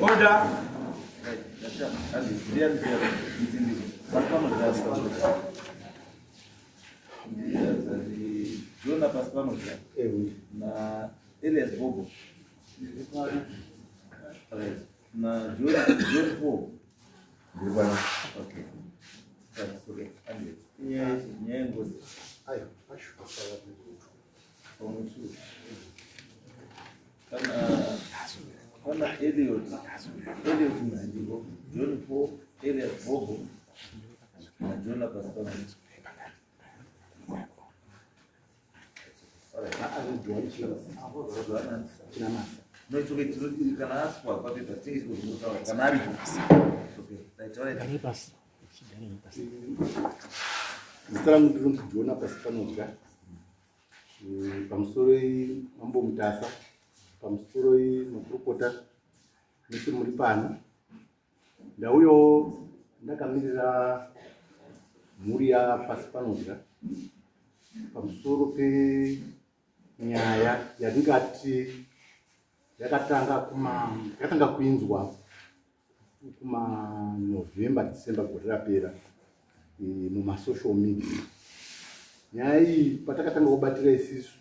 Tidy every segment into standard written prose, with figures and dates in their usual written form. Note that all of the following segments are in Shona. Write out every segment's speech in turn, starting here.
Order. Jona Paspano na Elias Bobo na Jona Bobo. Okay. That's okay. Nyengo. Ayo, acho que falar Vamos Kana Eliot Mzigo, John Pope, Elias Bobo na Jona Paspano. No, it's okay. You can ask for what it is. Zitara muito Jona Paspano já. Pamusoro mambo mutasa, pamusoro makurukota nisi muri pano. Ndauyo ndakamirira mhuri yaPaspano já. Pamusoro penyaya yandingati yakatanga kuinzwa kuma November December gore rapera muma social media. Nyaya iyi patakatanga kubatira isisu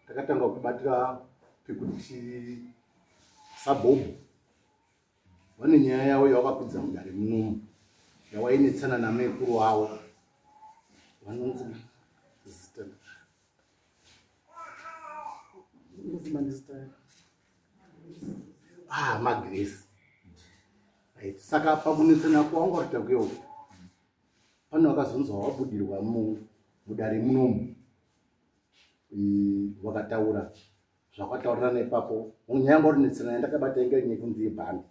takatanga kubatira pekuti Sabobo vane nyaya yavo yavakapidza mudare munomu yawainetsana namekuru wavo vanonzi Magrace. Right. Saka pakunetsana kwawangaita kuyo pano vakazonzwa wabudirwa mudare munomu vakataura zvakataurirana ipapo nyaya ngarinetsana yandakabata inge nekunzi yebhandi.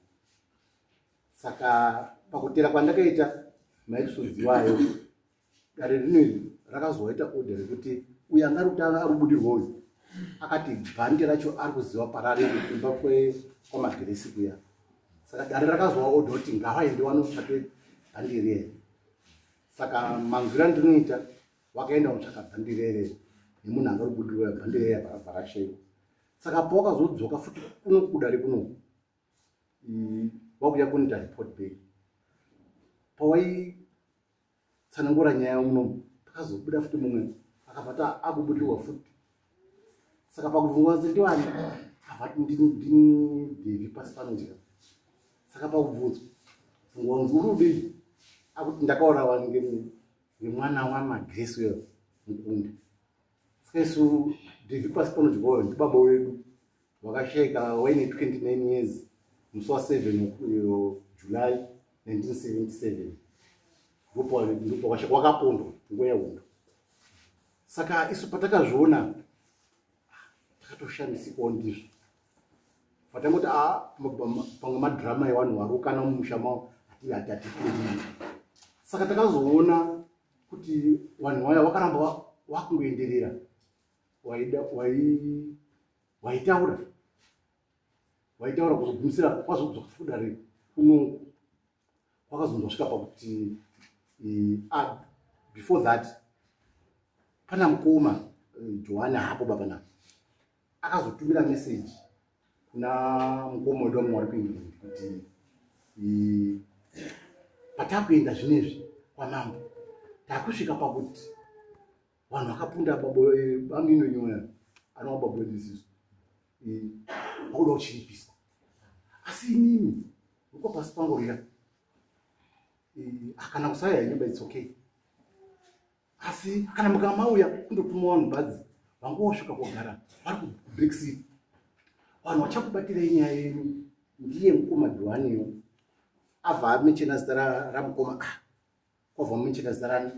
Saka pakutera kwandakaita maikuzozivayo dare rino rakazoita order rekuti uyo angarutanga arubudirwa uyu akati bhandi racho ari kuziva parari imba kwamaGrace kuya. Saka dare rakazowa order kuti ngavaende vanotsvake bhandi rere. Saka manzwira ndinoita wakaenda kutsvaka bhandi rere nemunhu angarubudirwa bhandi rere bharakashei. Saka pawakazodzoka futi kuno kudare kuno wakuya kunita report back pawaitsanangura nyaya munomu pakazobuda futi mumwe akabvata akubudirwa futi. Saka pakubvunzwa kuti ndiwani avati ndini Devi Paspano ndika. Saka pakubvunzwa ngonzi urudi akuti ndakaurawa ngemwana wamaGrace uyo mukunda. Saka isu Devi Paspano ndikoyo ndibaba wedu wakashayika waine 29 years musi wa7 July 1977 ndipo wakapondwa nguva yehondo. Saka isu patakazviona takatoshamisikawo ndizvo patangoti pamwe madhirama evanhu varukana mumusha mavo hatipiri. Saka takazoona kuti vanhu vaya vakaramba vakungoenderera waitaura kuzogumisira kwazodzoka fudare kuno kwakazondosvika pakuti before that pana mukoma Johanna hapo babana akazotumira message kuna mukoma wedu wamwe wari kuEngland kuti patakuenda zvinezvi kwamambo takusvika pakuti vanhu vakapunda bamino nyoya anova babo wedzidziso vakuda kuchiripisa. Asi inini uko pasi pangu rira akana kusaya nyumba it's okay. Asi kana mukamauya kundotuma vanhu bhadzi vangosvika kugara vari kuBrexit vanhu vachakubatirei nyaya yenyu ndiye mukoma Johanniyo abva amenchena zita ramukoma kwabva amenchena zita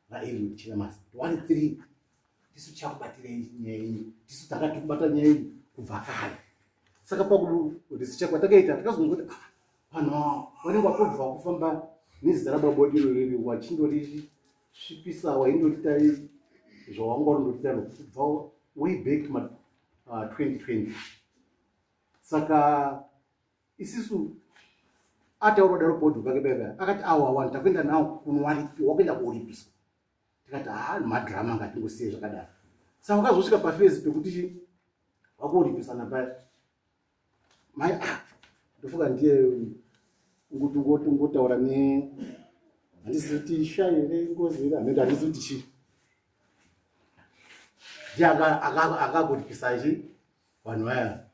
raEriot Chinamasi 1-3 tisu chakubatirei nyaya yenyu tisu takati kubata nyaya yenyu kubva kare. Saka pakudisicha kwatakaita takazonzwa kuti vanhu vanenge vatobva kufamba nezita rababa wedu riri wachindori svipisa waindoritai zvawanga warindorita kubva way back ma 2020. Saka isisu ata urodaro podu bebe akati awa nitakwenda nao kunwalipi wakwenda kulipiswa. Tikati madrama ngati ngosiye zvakadaro. Saka wakazosvika pa phase pekuti wakulipisana pa mai ndofuka ndiye ngotaura ne handiziti shaire ngozi ira nenda handiziti chi ndiaga akakulipisaje vanhu vaya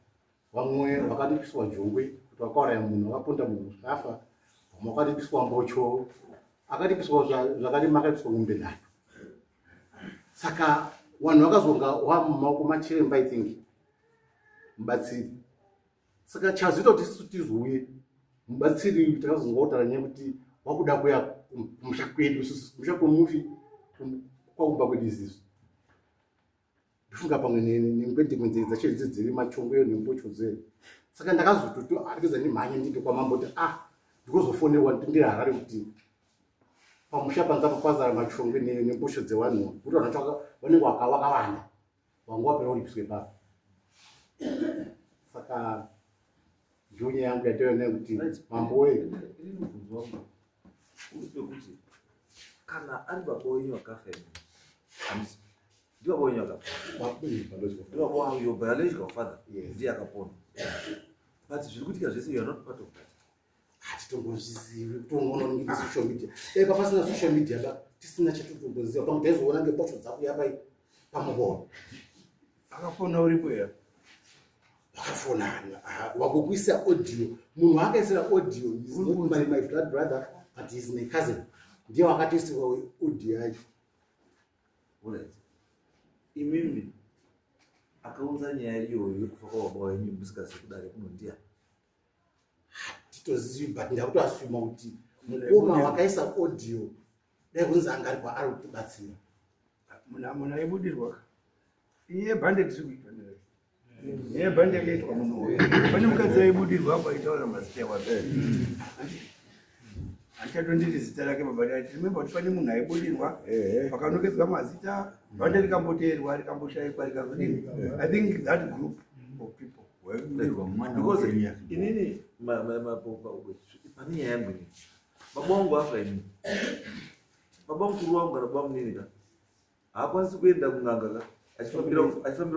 vamwe vakalipiswa jongwe kuti vakauraya munhu vakaponda munhu zvafa vamwe vakalipiswa mbocho akalipiswa zvakarema akalipiswa mombe 3. Saka vanhu vakazonga wamaoko machiremba I think mubatsiri. Saka chazoita kuti isusu tizouye mubatsiri takazonga kutaura nyaya kuti wakuda kuya kumusha kwedu isusu kumusha kwemufi kwakumba kwedu izizvi. Ndifunga pamwe nengwendekwenze dzacho dziri machongo nembocho dzere. Saka ndakazototo arikeza nemhanya ndinde kwamambo kuti ndikozofonerwa ndiri Harare kuti pamusha panza pakwazara machongo nembocho dzevanhu kuti vanhu vacho vanenge vakawanda vangu wapera ulipiswe baba. Saka njunya yangu yatoona kuti mambo wewe kuti kana ari baba wenyu wakafa ndio baba wenyu wakafa ndio baba wangu your biological father ndiye akapona but zviri kuitika zvese you are not part of that. Titongozvizivi tongoona social media pasina social media ba tisina chatotongoziva pamutaizoona ngepocho dzako yapai pamukona akafona uripo ya wakafona wakukuisa audio munhu akaisira audio is not my blood brother but he is my cousin ndiye wakatoisira audio yacho. Alright, imimi akaunza nyaya iyoyo yekufa kwababa wenyu musikazivi kudare kunondiya titozivi but ndakutoasuma kuti mukoma wakaisa audio dai kunzi anga ari kwaari kutibatsira munhu aibudirwa iye bhandeki zvikuitwa iye bhandeki yaitwa munhu uyo pane mukadzi aibudirwa apa aitaura mazita ewape anchatonditi zita rake mabadi ati remember kuti pane munhu aibudirwa pakanokedzwa mazita bhandeki rikamboteerwa rikamboshayikwa rikazodini. I think that group of people because inini pane nyaya yangu ini baba wangu afa ini baba mukuru wangu kana baba munini ka haakwanisi kuenda kung'anga ka achifambira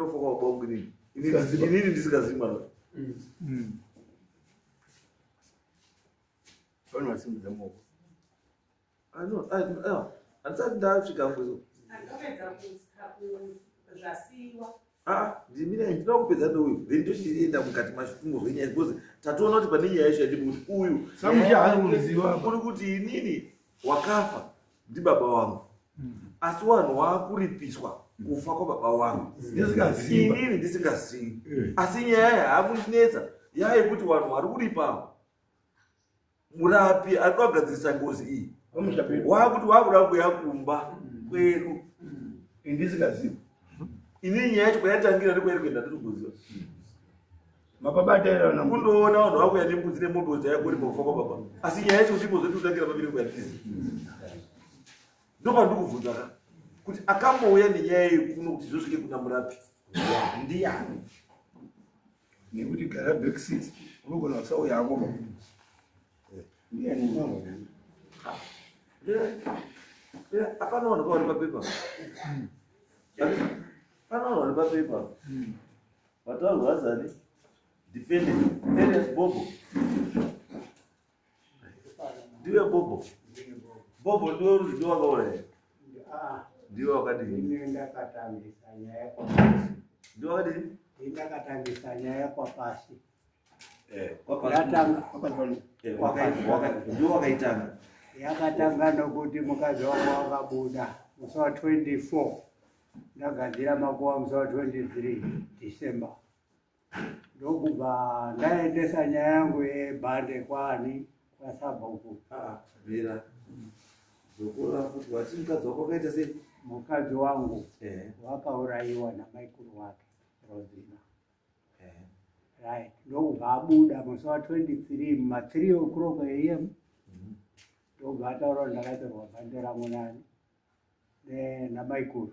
kufa kwababa wangu inini ndisikazivi mwana vanhu vasimudza maoko handisati ndasvika kwezo ndimira ndinoda kupedza neuyu then tochienda mukati mashukungo zvenyaya because tatoona kuti pane nyaya yacho yandiri kuti uyu uri kuti inini wakafa ndibaba wangu asi vanhu vakuripiswa kufa kwababa wangu inini ndisingazivi asi nyaya haakundinetsa yayekuti vanhu vari kuripa murapi ari kugadzirisa ngozi iyi wakuti wakuda kuya kumba kwedu indisingazivi inini nyaya yacho kwayatangira ndikwairi kuenda ndinokuziva mababa atairana kundoona vanhu vakuya nembudzi nemombe dzayakuripa kufa kwababa asi nyaya yacho uchimbozoiti kutangira paviri kuyatizi ndopandikubvunza ka kuti akambouya nenyaya yekuno kuti zvosvike kuna murapi ndiani nekuti gara backseat unogona kusauya ako ndiani apana vanhu vavari papepa pana vanhu vari papepa vataurwa zani defendant Elias Bobo ndiwe Bobo ndiwe ruzindo wakauraya ndiwe wakadini ndakatambisa nyaya kwapasi ndiwe wakadini ndakatambisa nyaya kwapasi ndiwe wakaitanga yakatanga nokuti mukadzi wangu wakabuda musi wa 24 ndagadzira makuva musi wa 23 December ndokubva ndaendesa nyaya yangu yebhande kwani kwasabhuku bvira zokura futi wati mukadzi wako wakaita sei mukadzi wangu wakaurayiwa namaikuru wake Rozina right ndokubva abuda musi wa 23 muma 3 o'clock am ndobva ataura ndakatorwa bhande ramunani namaikuru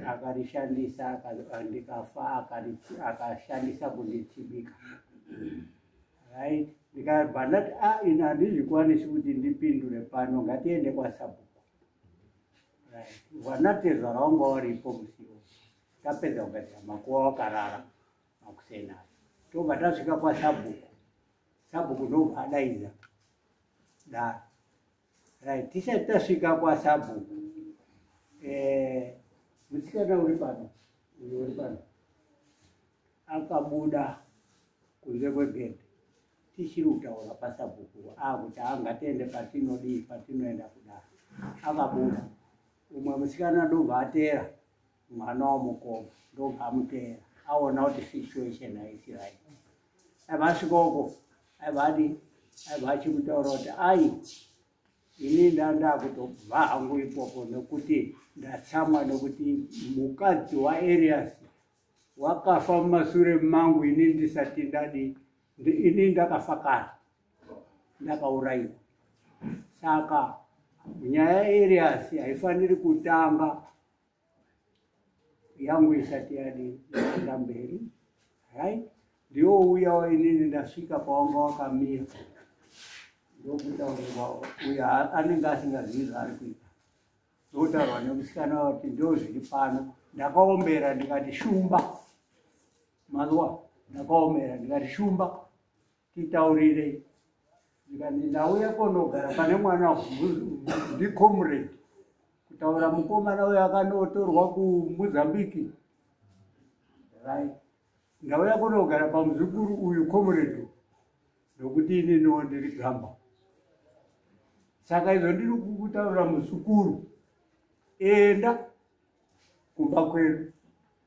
akarishandisa ndikafa akashandisa kunditsibika. Right? Ndikabva ndati ini handizvikwanisi kuti ndipindure pano, ngatiende kwaSabhuku. Right? Wanatezva raunga waripo musiwo. Tapedza kugadzira makuva wakarara makusenari. Tobva tasvika kwaSabhuku. Sabhuku ndobva adaidza dare. Right? Tisati tasvika kwaSabhuku. Musikana uri pano. Akabuda kunze kwegedhe. Tichiri kutaura paSabhuku kuti angatiende patinoenda kudara. Akabuda. Umwe musikana ndobva atera mwana womukoma, ndobva amutera. Aona kuti situation haisi right. Aibva achimutaura kuti ini ndakutobva hangu ipopo nekuti ndatsamwa nekuti mukadzi waArias wakafa mumashure mangu ini ndisati ini ndakafa kare, ndakaurayiwa. Saka nyaya yaArias haifaniri kutanga yangu isati yaenda mberi. Right? Ndiwo uya inini ndasvika pawanga wakamira. Ndokutaurwa uya anenge asingazivi zvaari kuita. Ndotaurwa nemusikana kuti ndozviri pano. Ndakaombera ndikati shumba. Mazuva ndakaombera ndikati shumba. Titaurire. Ndikati ndauya konogara pane mwana ndicomrade. Kutaura mukomana uya akanotorwa kuMozambique. Right? Ndauya konogara pamuzukuru uyu comrade. Ndokuti ininiwo ndiri gamba. Saka izvo ndiri kukutaura muzukuru. Enda kumba kwedu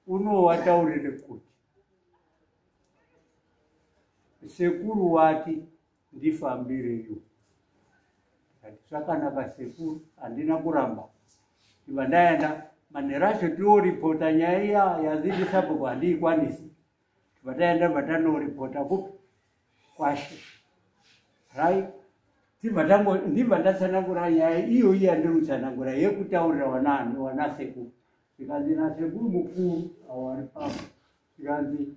unowataurire kuti sekuru wati ndifambireyo. Zvakanaka sekuru, handina kuramba. Iva ndaenda manheracho tioripota nyaya yaZindiSabhuku handiikwanisi. Tibva taenda matanoripota kupi kwashe. Right? Ndibva ndatsanangura nyaya iyo yandiri kutsanangura yekutaurira wana sekuru. Ndikanzi nasekuru mukuru awari pamwe. Ndikanzi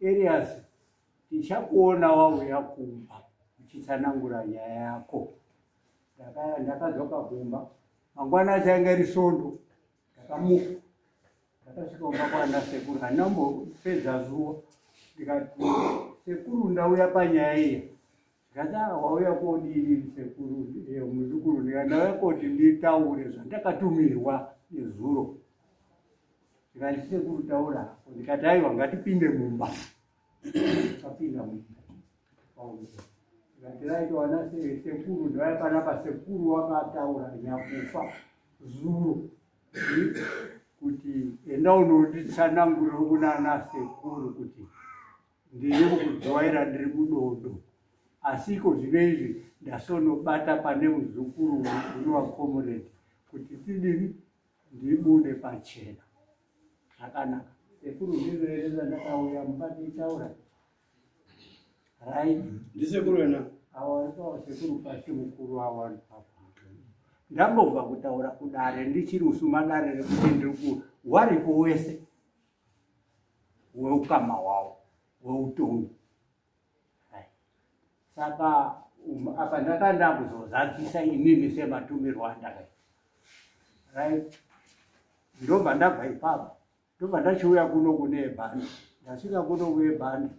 Arias tichakuona wauya kumba uchitsanangura nyaya yako. Ndakadzoka kumba. Mangwana achanga iri Svondo. Ndakamuka. Ndakasvika kumba kwana sekuru. Handambopedza zuva. Ndikati sekuru ndauya panyaya iyi. Ndikati wauya kodini sekuru muzukuru. Ndikati ndauya koti nditaure zvandakatumirwa nezuro. Ndikati sekuru taura. Ndikati aiwa ngatipinde mumba. Tikapinda mumba. Ndikati wana sekuru ndauya panapa sekuru wakataura nyakufa zuro. Kuti enda unonditsanangurira kunana sekuru kuti ndiri kudzwaira ndiri kudodo. Asiko zvino izvi ndasonobata pane muzukuru unowa comrade kuti tidini ndibude pachena. Zvakanaka. Sekuru ndizvo here zvandakauya mubatiitaura. Right? Ndisekuru wena? Awaripawo sekuru pasi mukuru awari papa. Ndambobva kutaura kudare ndichiri usumadare rekuti ndiri waripo wese weukama hwavo weutongi. Saka apa ndakanda kuzozadzisa inini sematumirwo andakaita. Right? Ndobva ndabva ipapo. Ndobva ndachiuya kuno kune ebhandi. Ndasvika kuno kuebhandi.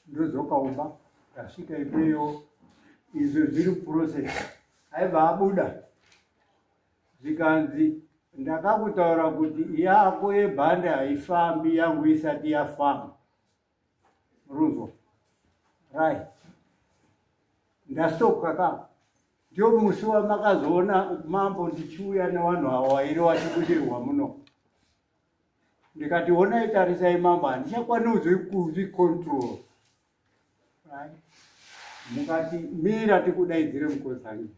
Ndodzoka umba. Ndasvika ikweyo. Izvo zviri process. Aibva abuda. Zvikanzi ndakakutaura kuti yako yebhandi haifambi yangu isati yafamba. Runzwa. Right. Ndastoka ka. Ndio musi wamakazoona mambo ndichiuya nevanhu avo vairi vachibudirwa muno. Ndikati honai tarisai mambo handichakwanisi kuzvicontrol. Right. Mukati mira tikudaidzire Mukosanje.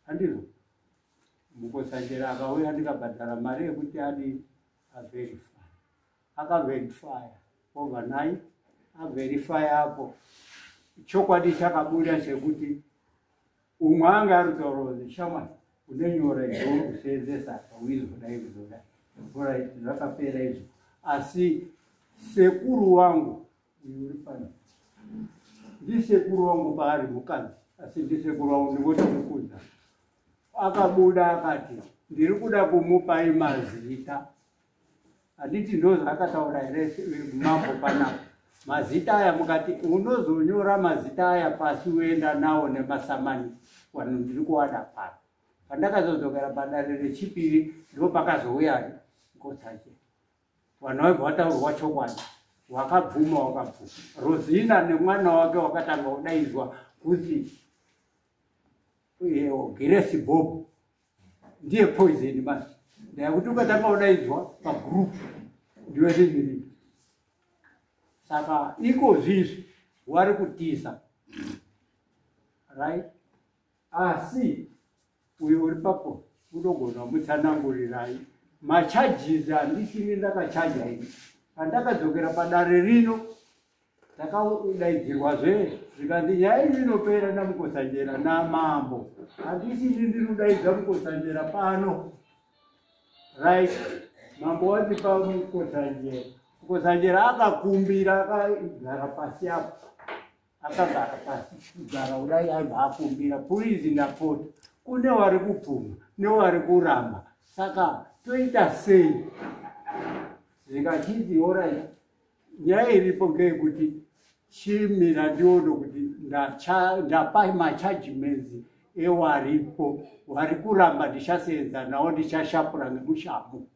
Handizvo. Mukosanje akauya ndikabhadhara mari yekuti adi averify. Akaverify overnight. Averify hapo. Chokwadi chakabuda chekuti umwe anga ari kutaura kuti shamwari unenyora izvo kusenzesa pawizo kudai kuzodai bora zvakapera izvo. Asi sekuru wangu uyu uri pano ndisekuru wangu paari mukadzi, asi ndisekuru wangu ndingoti mukudza, akabuda akati ndiri kuda kumupai mazita. Handiti ndozvaakataura here mambo panapa. Mazita aya mukati unozonyora mazita aya pasi uenda nawo nemasamani vanhu ndiri kuwada pano. Pandakazodzokera padare rechipiri ndo pakazouya Nkosazhe. Vanhu vaibva vataurwa chokwadi, wakabvuma wakabvuma. Rosina nemwana wake wakatanga kudaidzwa kuti Grace Bob ndiye poison manje. Ndakuti ukatanga kudaidzwa pagroup ndiwe rimiri. Saka iko zvizvi wari kutisa, right? Asi uyu uri papo unogona mutsanangurirai macharges andisini ndakachaja ini. Pandakadzokera padare rino ndakadaidzirwazve zvikanzi nyaya iyi inopera naMukosazhera namambo. Handisini ndinodaidza Mukosazhera pano, right? Mambo wati paMukosazhera. Mukosazhera akakumbira akagara pasi apo, akagara pasi kugara kudai aibva akumbira please ndapota kune vari kupfuma nevari kuramba, saka toita sei? Zvikachiti orai nyaya iripo ngeyekuti chimira ndiono kuti ndapa machargements ewaripo vari kuramba ndichasenza nawo ndichashapura ngemushamu.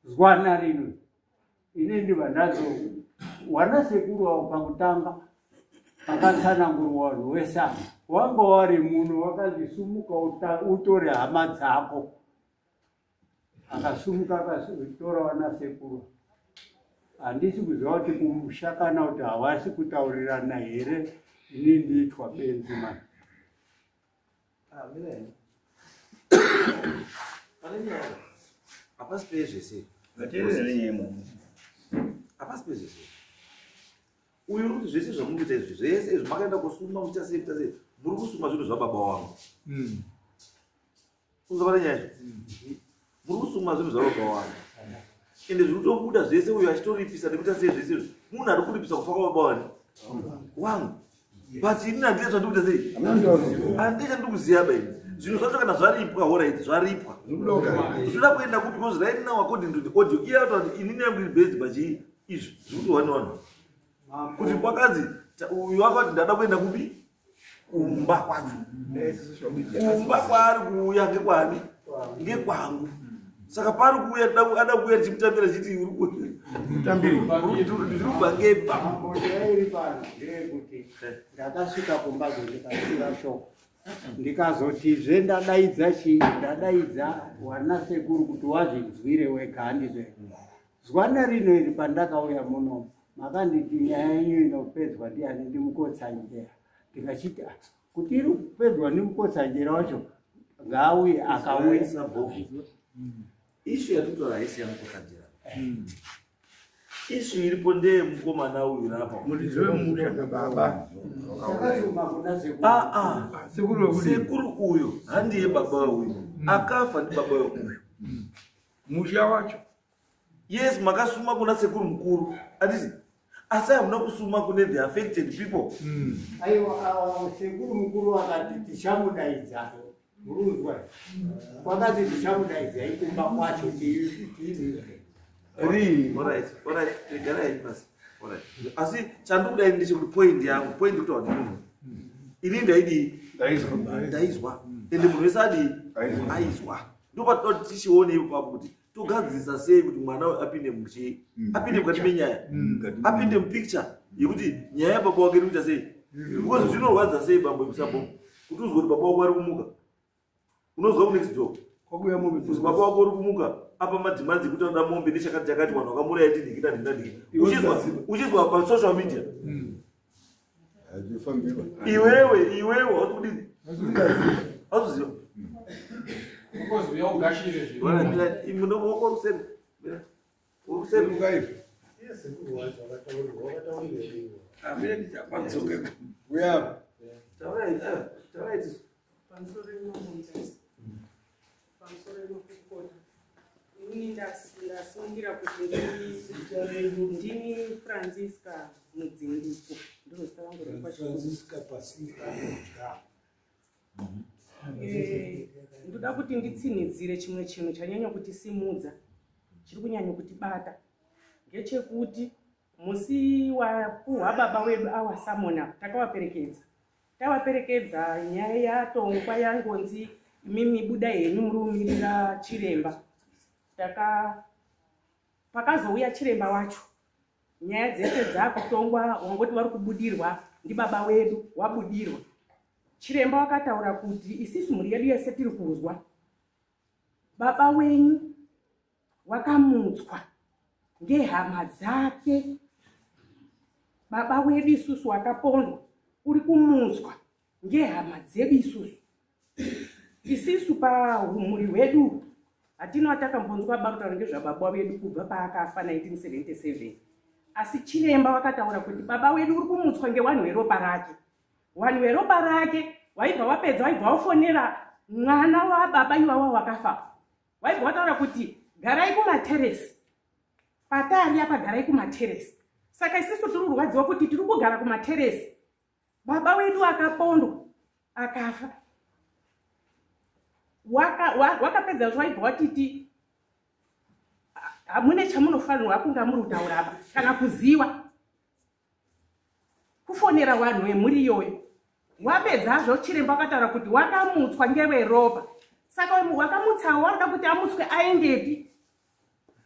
Zwana rino ini ndiva ndazo wana sekuru wavo pakutanga akatsanangurwa vanhu wesama wanga wari munhu wakazisumuka utore hama dzako, akasumuka akatora wana sekuru. Handisi kuziva kuti kumushakana kuti havasi kutaurirana here, ini ndiitwa benzi mani. Hapasi pezvese hapasi pezvese uyu uri kuti zvese zvamukuita izvi zvese izvi makaenda kusuma muchasei muri kusuma zvinhu zvababa wangu. Kuzovana nyaya izvo muri kusuma zvinhu zvababa wangu ende zviri kutobuda zvese uyu achitoripisa nekuita sei zvese izvi munhu ari kuripisa kufa kwababa wani wangu. But ini handii zvandikuita sei, handii chandikuziva baini. Zvinhu zvacho kana zvaripwa alright, zvaripwa zvoda kuenda kupi because right now according to the audio iye ataura kuti inini yangu iri based pachii izvi zviri kuti wani kuti kwakanzi uyu wakati ndada kuenda kupi kumba kwacho, kumba kwaari kuuya ngekwani ngekwangu. Saka pari kuuya ada kuuya tichimutambira chiti uri kubva ngepa. Mbodya iri pano ndeyekuti ndakasvika kumbatso ndikasiira shoko ndikazotizve ndadaidza wana sekuru kuti wazvinzwire wega handizve. Zwana rino iri pandakauya muno makanditi nyaya yenyu inopedzwa ndiani ndiMukosazhera. Ndikachiti kuti iri kupedzwa ndiMukosazhera wacho ngaauye akauya. Ishu yatitotora haisi yaMukosazhera. Ishu iripo ndeye mukomana uyu napa. Sekuru uyu handiye baba uyu. Akafa ndi baba uyu. Musha wacho. Yes, makasuma kuna sekuru mkuru. Handiti asi hamuna kusuma kune the affected people. Aiwa sekuru mkuru akati tichamudaidza. Murunzwa. Kwakazi tichamudaidza ikumba kwacho tiiri. Alright, tegara ipasi. Alright. Asi chandudai ndechekuti point yangu, point kuti wadi munhu. Ini ndaizwa. Ende munhu wese aizwa. Ndopatoti tichione ipapo kuti togadzirisa sei kuti mwana apinde apinde mukati menyaya, apinde mupicture yekuti nyaya yababa wake iri kuita sei. Because zvinorwadza sei bambo musabo kuti uzwe kuti baba wako ari kumuka. Unozwa next door. Kwakuya mombe kuti baba wako uri kumuka apa madhimanzi kuti unoda mombe nechakati chakati vanhu vakamuraya ndinhikidadhinadhiki. Uchizwa pa social media. Iwewe hauti kudini? Hauziva. Because we all gashire zviro. Imuno wako ruseme. Uruseme kaipi. Yes, wakataurwa. Amira ndichapadzonge. Uya. Alright. Pansori no montes. pamusoro pemakurukota. Ini ndasungira kuti ndini Francisca Mudzindiko. Ndiro zita rangu Francisca Pacifica. Ndoda kuti nditsinidzire chimwe chinhu chanyanya kutisimudza, chiri kunyanya kutibata, ngechekuti musi wapuhwa baba wedu awasamona tavaperekedza nyaya yatongwa yangonzi imimi buda henyu murumirira chiremba. Pakazouya chiremba wacho, nyaya dzese dzakutongwa wangoti vari kubudirwa ndi baba wedu, wabudirwa. Chiremba wakataura kuti isisu mhuri yedu yese tiri kuzwa baba wenyu wakamutswa ngehama dzake. Baba wedu isusu wakapondwa uri kumutswa ngehama dzedu isusu. Isisu pahumuri hwedu hatina takambonzwa barutaura ngezvababa wedu kubva paakafa 1977. Asi chiremba wakataura kuti baba wedu uri kumutswa ngewanhu weropa rake. Wanhu weropa rake waibva wapedza, waibva wafonera mwana wababa iwawa wakafa. Waibva wataura kuti garai kumateresi. Patari apa garai kumateresi. Saka isisu tiri kurwadziwa kuti tiri kugara kumateresi. Baba wedu akapondwa akafa. Wakapedza zvaibva watiti hamune chamunofanirwa kunga muri kutaura apa kana kuziva. Kufonera vanhu vemhuri iyoyo. Wapedzazvo chiremba akataura kuti wakamutswa ngeweropa. Saka wakamutsawo wanoda kuti amutswe aendepi?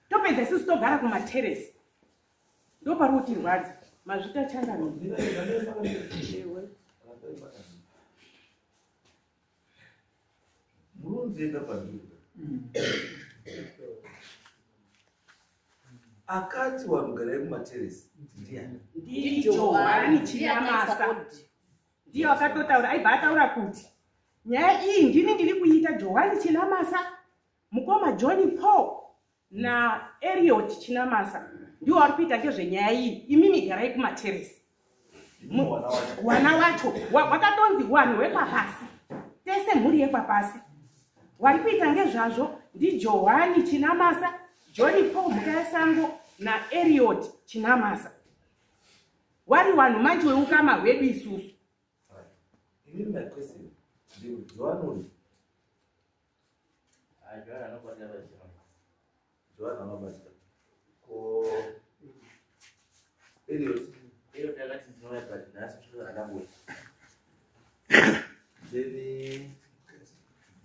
Topedza isusu togara kumateresi. Ndo pari kutirwadza. Mazvita changamidzi. Munzenda pandiri. Akati vanhu garai kumateresi ndiani? Ndijohani Chinamasa. Ndiyo akatotaura, aibva ataura kuti nyaya iyi ndini ndiri kuita. Johani Chinamasa, mukoma John Paul na Elliot Chinamasa ndiwo vari kuita ngezvenyaya iyi. Imimi garai kumateresi. Wana wacho wakatonzi wanhu wepapasi, tese mhuri yepapasi vari kuita ngezvazvo ndiJohani Chinamasa, John Paul mhuka yesango na Elliot Chinamasa. Wari wanhu manje weukama hwedu isusu. Even my question, Joan anobata ko Elliot yakati ndinoya but nhasi adambo then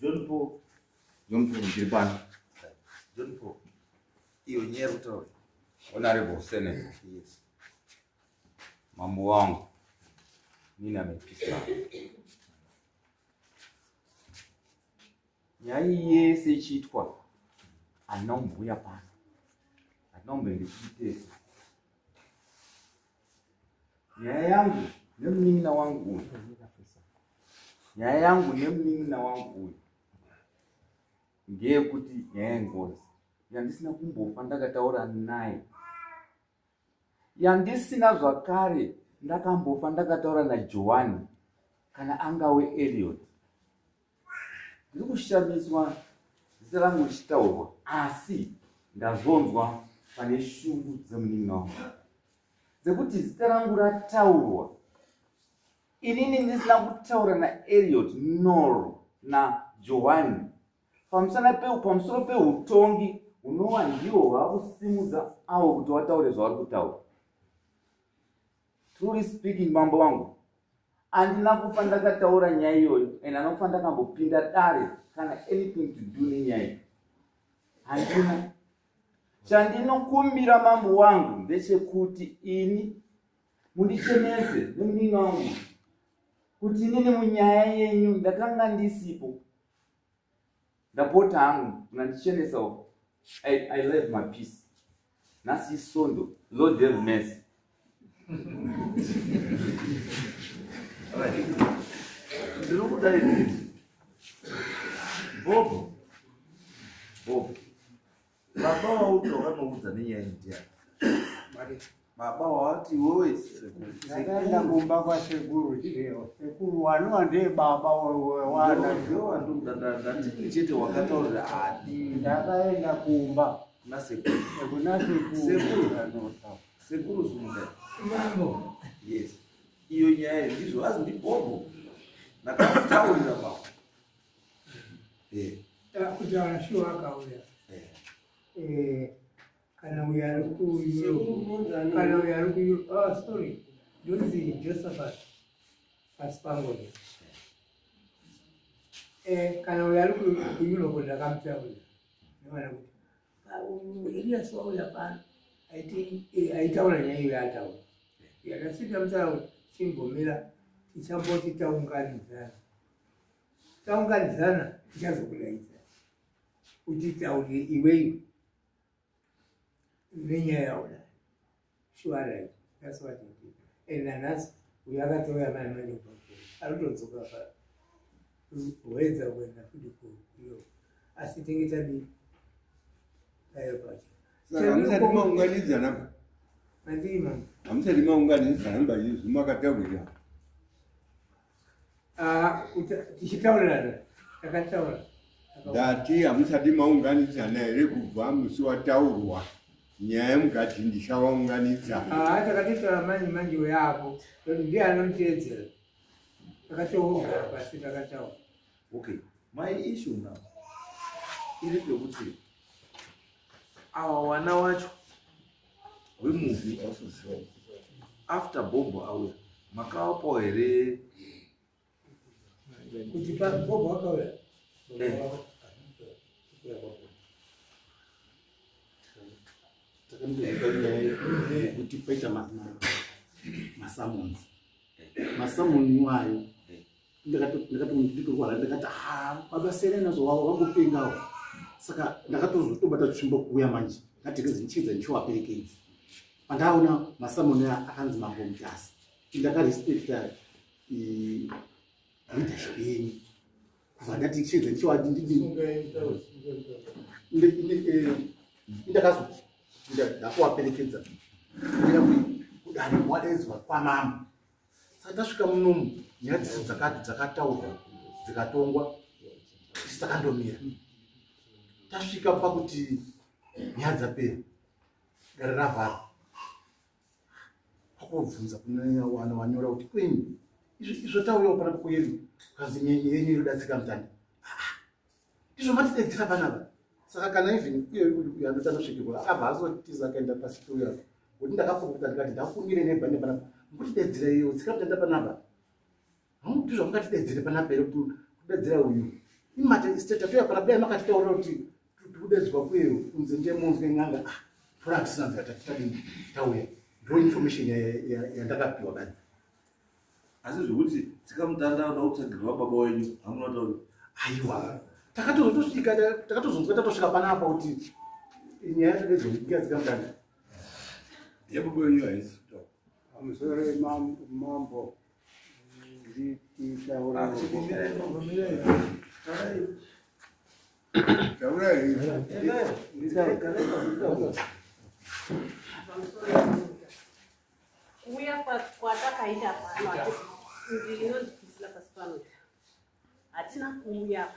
John Paul ndiri pano. John Paul iyo nyero tauri Honorable Senator. yes Mambo wangu mimi amepisa. Nyaya yese ichiitwa anombuya pano. Anombenge kuitesa. Nyaya yangu nemunin'ina wangu uyu. Nyaya yangu nemunin'ina wangu uyu ngeyekuti nyaya yengozi yandisina kumbofa ndakataura naye. Yandisina zvakare ndakambofa ndakataura naJohani kana angawe Elliot. Ndiri kushamiswa zita rangu richitaurwa, asi ndazonzwa pane shungu dzemunin'ina wangu dzekuti zita rangu rataurwa. Inini ndisina kutaura naElliot nor naJohani pamusoro peutongi hunova ndiwo hwakusimudza avo kuti wataure zvavari kutaura. Truly speaking, mambo wangu, andina kufa ndakataura nyaya iyoyo ende anofa ndakambopinda dare kana anything to do nenyaya iyi. Handina. Chandinokumbira mambo wangu ndechekuti ini mundichenese nemunin'ina wangu kuti inini munyaya yenyu ndakanga ndisipo. Ndapota hangu unandichenesawo. I love my peace. Nasi isondo. Lord have mercy. ndiri kudai nditi Bob baba vauti wakanoudza nenyaya ndiani? baba wati wewe ndakaenda kumba kwasekuru chireo sekuru wanowa ndiye baba wana ndatini chete wakataurira adi ndakaenda kumba kuna sekuru kuna sekuru zunda yes iyo nyaya ndizvo azi ndibhobho ndakataurira baba kuti anashuwa akauya kana uyo ari kuEurope kana uyo ari kuEurope sorry ndonzi Josephat pasi pangu kana uyo ari kuEurope ndakamutaurira ndinoona kuti Elias wauya pano aitaura nyaya iyo yataura yakasvika mutaura chimbomira tichamboti taunganidzana tichazokudaidza kuti taurire iweyo nenyaya yaona sure right that's what it is and nanhasi uyo akatouya maimane arikutodzoka pawedza kuenda futi kuyo asi tinge tadi ayo pacho hamusati maunganidzana mandiri mama hamusati maunganidzana mbaizvo makataurira tichitaurirana takataura ndati hamusati maunganidzana here kubva musi wataurwa nyaya mukati ndichawaunganidza takatotaura manje yapo kuti ndiye anomuteedzera takatougara pasi takataura okay my issue now iri pekuti awa wana wacho wemovie after Bobo auya makawapo here kuti Bobo akauya kuti paita masamons masamoni wayo ndikatorwara ndikati baba serena zvawawo vangopengawo saka ndakatozotobata tsvimbo kuuya manje ngatikezi nchidza ndichiwaperekedzi pandaona masamoni akanzi mambo mutasi ndakarespekta leadership yenyu kubva ndati nchidza ndakuwaperekedza kudani wadaidzwa kwamama saka tasvika munomu nyaya dziso dzakataurwa dzikatongwa tisi takandomira tasvika pakuti nyaya dzapera gare ravhara pakubvunza kunyanya wana wanyora kuti kwenyu izvo tauyawo pana kwedu kazi yenyu iridatsika mutanda ndizvo matidedzera panapa saka kana even iyo anotanosvikirwa akabva azotiza akaenda pasi pouya kuti ndakafukuta ndikati ndafungire nebhande panapa mukutidedzera iyo tsika mutanda panapa ndizvo mukatidedzere panapa here kudedzera uyu imata state atoya panapa dai makatitaurira kuti tikudedzwa kuyeyo kunze ndemunzwe n'anga toratisina nzira tatitadini tauya ndo information yandakapiwa bani asi zvokuti tsika mutanda uda kutsagirwa baba wenyu hamunotaura aiwa takatozotosvika takatozonzwa tatosvika panapa kuti nyaya takaizoikia tsika mutanda yababa wenyu haisi amusore mambo kuuya kwatakaita pano ndinozikisira pasi pano hatina kuuya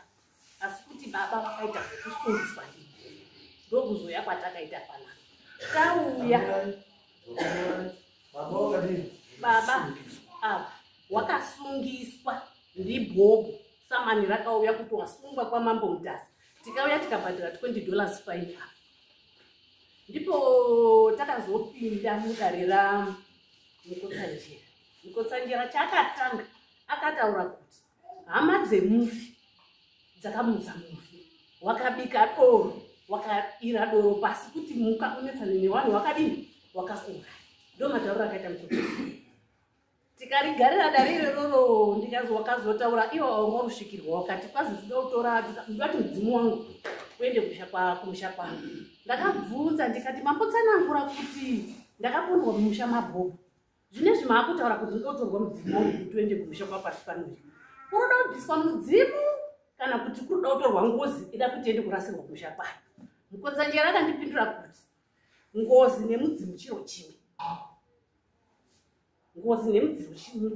asi kuti baba vakaita zvekusungisa ndokuzoya kwatakaita pana tauya baba ava wakasungiswa ndiBhobo samani rakauya kuti wasungwa kwamambo mutasi tikauya tikabhadhira $20 fine apa ndipo takazopinda mudare ramukotsanjera chakatanga akataura kuti hama dzemufi dzakamutsa mufi wakabika doro wakaira doro pasi kuti muka unetsana nevanhu wakadini wakafunga ndo matauro akaita mukotsanjera tikarigarira dare iroro ndikazi wakazotaura iwo waunga rusvikirwa wakati kwazi tida kutora ndati mudzimu wangu uende kumusha kwangu ndakabvunza ndikati mambotsanangura kuti ndakapondwa mumusha maBhobo zvine zvimahakutaura kuti ndotorwa mudzimu wangu kuti uende kumusha kwapasi panoyi uroda kubviswa mudzimu kana kuti kuroda kutorwa ngozi ida kuti ende kurasirwa kumusha kwayo mukotsanjera akandipindura kuti ngozi nemudzimu chiro chimwe ngozi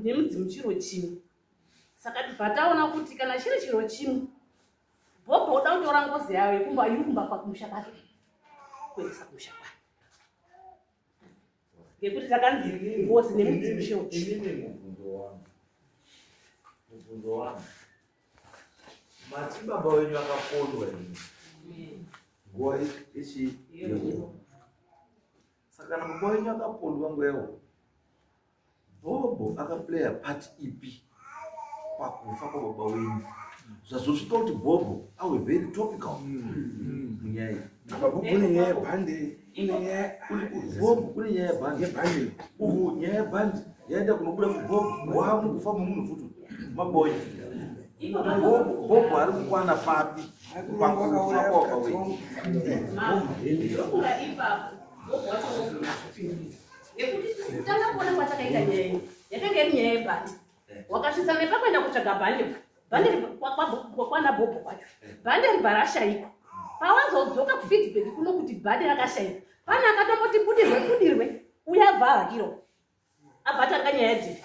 nemudzimu chiro chimwe. Saka tibva taona kuti kana chiri chiro chimwe, Bobho uda kutora ngozi yayo yekumba iri kumba kwakumusha kwake kuendesa kumusha kwake, ngekuti takanzi ngozi nemudzimu chiro chimwe. Mubvunzo wangu, mati baba wenyu akapondwa nguva ichi yehuo. Saka kana baba wenyu akapondwa nguva Bobho akaplaya part ipi pakufa kwababa wenyu zvazosvika kuti Bobho awe very topical munyaya iyi? Kune nyaya yebhande, Bobho kune nyaya yebhande, uhu nyaya yebhande yaenda kunobuda kuBobho wamukufa mumunhu futi mabonye. Bobho ari kukwana papi pakufa kwababa wenyu? Kutanga kuona kwatakaita nyaya iyi yakanga iri nyaya yebhande. Wakasvitsa nepakuenda kutsvaga bhande kwana Bobho kwacho, bhande ribva rashaikwa. Pawazodzoka kufeedback kuno kuti bhande rakashaikwa, pane akatomboti budirwe uya bva hakiro abva tanga nyaya yadhevi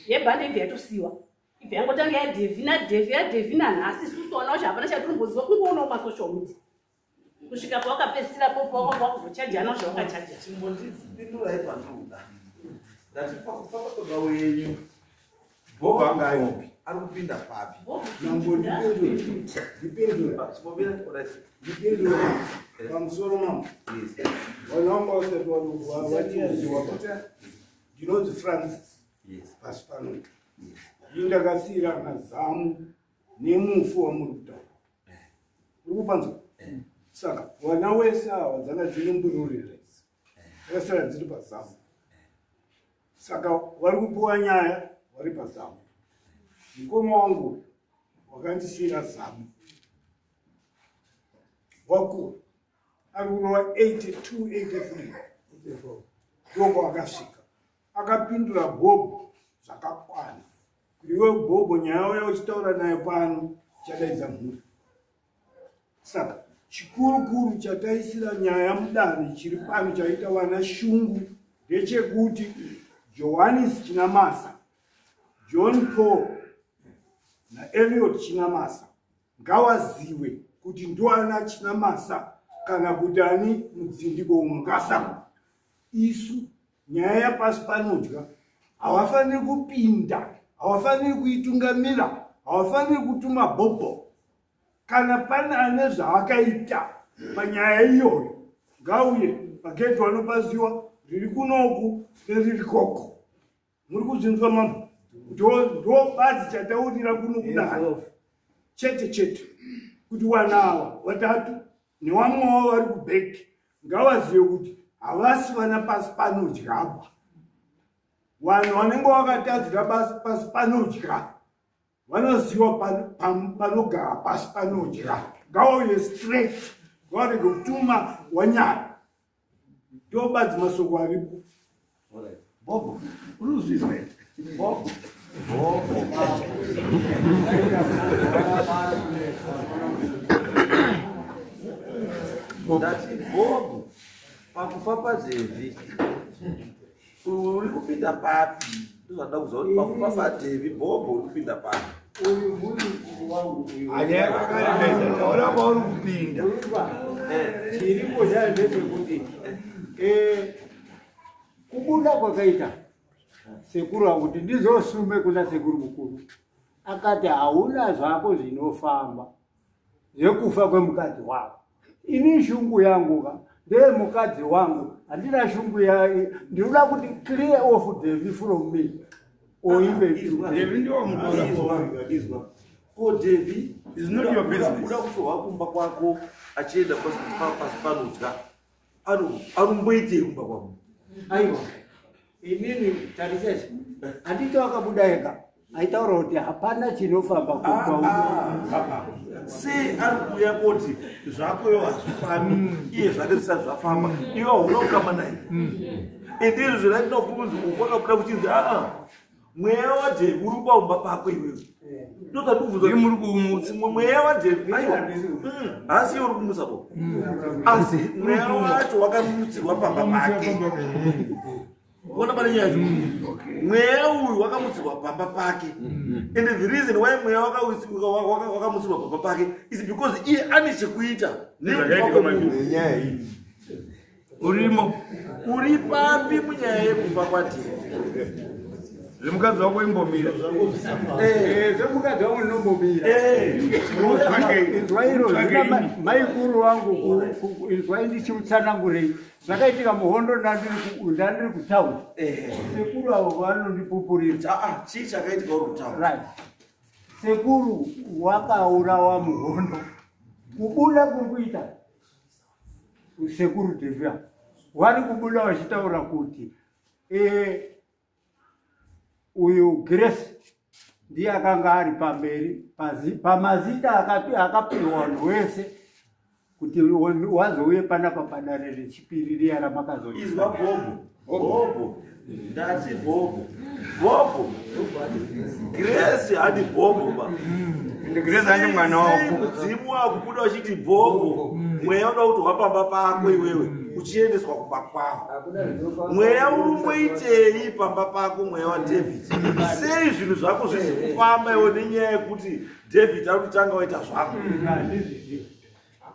yebhande ibva yatosiyiwa, ibva yangotanga yadhevi nanhasi. Isusu wanawo hapana chatinomboziva kungoonawo masocial media kusvika pawakapedzisira popo wakuzochaja nawo zvawakachaja. Chimbondipindurai pandoda ndati pakufa kwababa wenyu Bobho anga ari kupinda papi? Ndipindure pamusoro mamo vanonga usati watiuziwa kuti ndinonzi Francis pasi pano indakasiyira mazamu nemufu wamuri kutaura uri kupanzwa. Saka vana wese ava dzanga dzine mbunurira dzakasara dziri pazamu. Saka vari kupiwa nyaya vari pazamu. Mukoma wangu wakandisiyira zamu wakura ari kurova 82-83 ndoko akasvika akapindura Bobho zvakakwana kuti iwe Bobho nyaya uya uchitaura naye pano chadaidza mhuri. Saka chikuru chataisira nyaya mudare chiri pano chaita vana shungu ndechekuti Johannes Chinamasa, John Paul naEliot Chinamasa ngavazive kuti ndoana Chinamasa kana kuti ani mudzindiko umungasa. Isu nyaya yapasi panodya havafaniri kupinda, havafaniri kuitungamira, havafaniri kutuma Bobho. Kana pane ane zvaakaita panyaya iyoyo ngauye pagedhi vanopaziwa riri kunoku neriri koko. Muri kuzinzwa mama ndo bazi chataurira kuno kudai chete kuti wana ava vatatu nevamwe wavo vari kubheki ngavazive kuti havasi vana pasi panodyapa. Vanhu vanenge vakatadzira pasi panodya vanoziva panogara pasi panodya. Ngauye straight ngavarege kutuma wanyaya. Ndo badzi masoko aripo. Bobho uruzvizwa Bobho ndati Bobho pakufa paDhevi uri kupinda papi? Ndozvanda kuziva kuti pakufa paDhevi Bobho uri kupinda papi? Uyu mhuri mukuru wangu uyu hanya akarebeza taura pauri kupinda chiripo zvayo ndechekuti kubuda kwakaita sekuru wangu kuti ndizosume kuna sekuru mukuru akati hauna zvako zvinofamba zvekufa kwemukadzi wako. Ini shungu yangu ka ndeye mukadzi wangu, handina shungu ndinoda kuti clear off Devi from me or even Devi ndio izwa ko Devi is not your business. Uda kutohwa kumba kwako achienda pasi panodya arumboitei kumba kwako? aiwa inini tarisese handiti wakabuda ega aitaura kuti hapana chinofamba kumba sei ari kuuya kuti zvakoyo hazvifambi iye zvake zvisati zvafamba iwe hauna kukamba naye. Indizvo zviraita kubvunza kwakabuda kuchinzi mweya waDhavhidhi uri paumba pako iwewe. Ndokandikuvuza muri kuumutsa mweya waDhavhidhi aiwa asi uri kumutsa bo asi mweya wacho wakamutsirwa pamba pake. Ona pane nyaya mweya uyu wakamutsirwa pamba pake and the reason why mweya wakamutsirwa pamba pake is because iye ane chekuita nenyaya iyi. Urimo uri papi munyaya yekufa kwaDhavhidhi. Zvemukadzi wako imbomira. Zvemukadzi wangu inombomira. Inzwa iro zvina maikuru wangu inzwa ndichiutsanangurei. Zvakaitika muhondo ndandiri kutauni. Sekuru avo vanondipupurira. Chii chakaitika uri kutauni? Right. Sekuru wakaurawa muhondo. Kubuda kuri kuita sekuru Devia. Vari kubuda vachitaura kuti uyu Grace ndiye akanga ari pamberi pamazita akapiwa vanhu vese kuti wazouye panapa padanho rechipiri riya ramakazoita. Izwa Bobo ndati Bobo Grace hadi Bobo ba Grace ane mwana wako mudzimu wakubuda uchiti Bobo mweya unoda kuti wapamba pako iwewe uchiendeswa kumba kwavo. Mweya urumboitei pamba pako mweya waDhavhidhi? Sei zvinhu zvako zviri kufamba iwe nenyaya yekuti David ari kutanga waita zvako?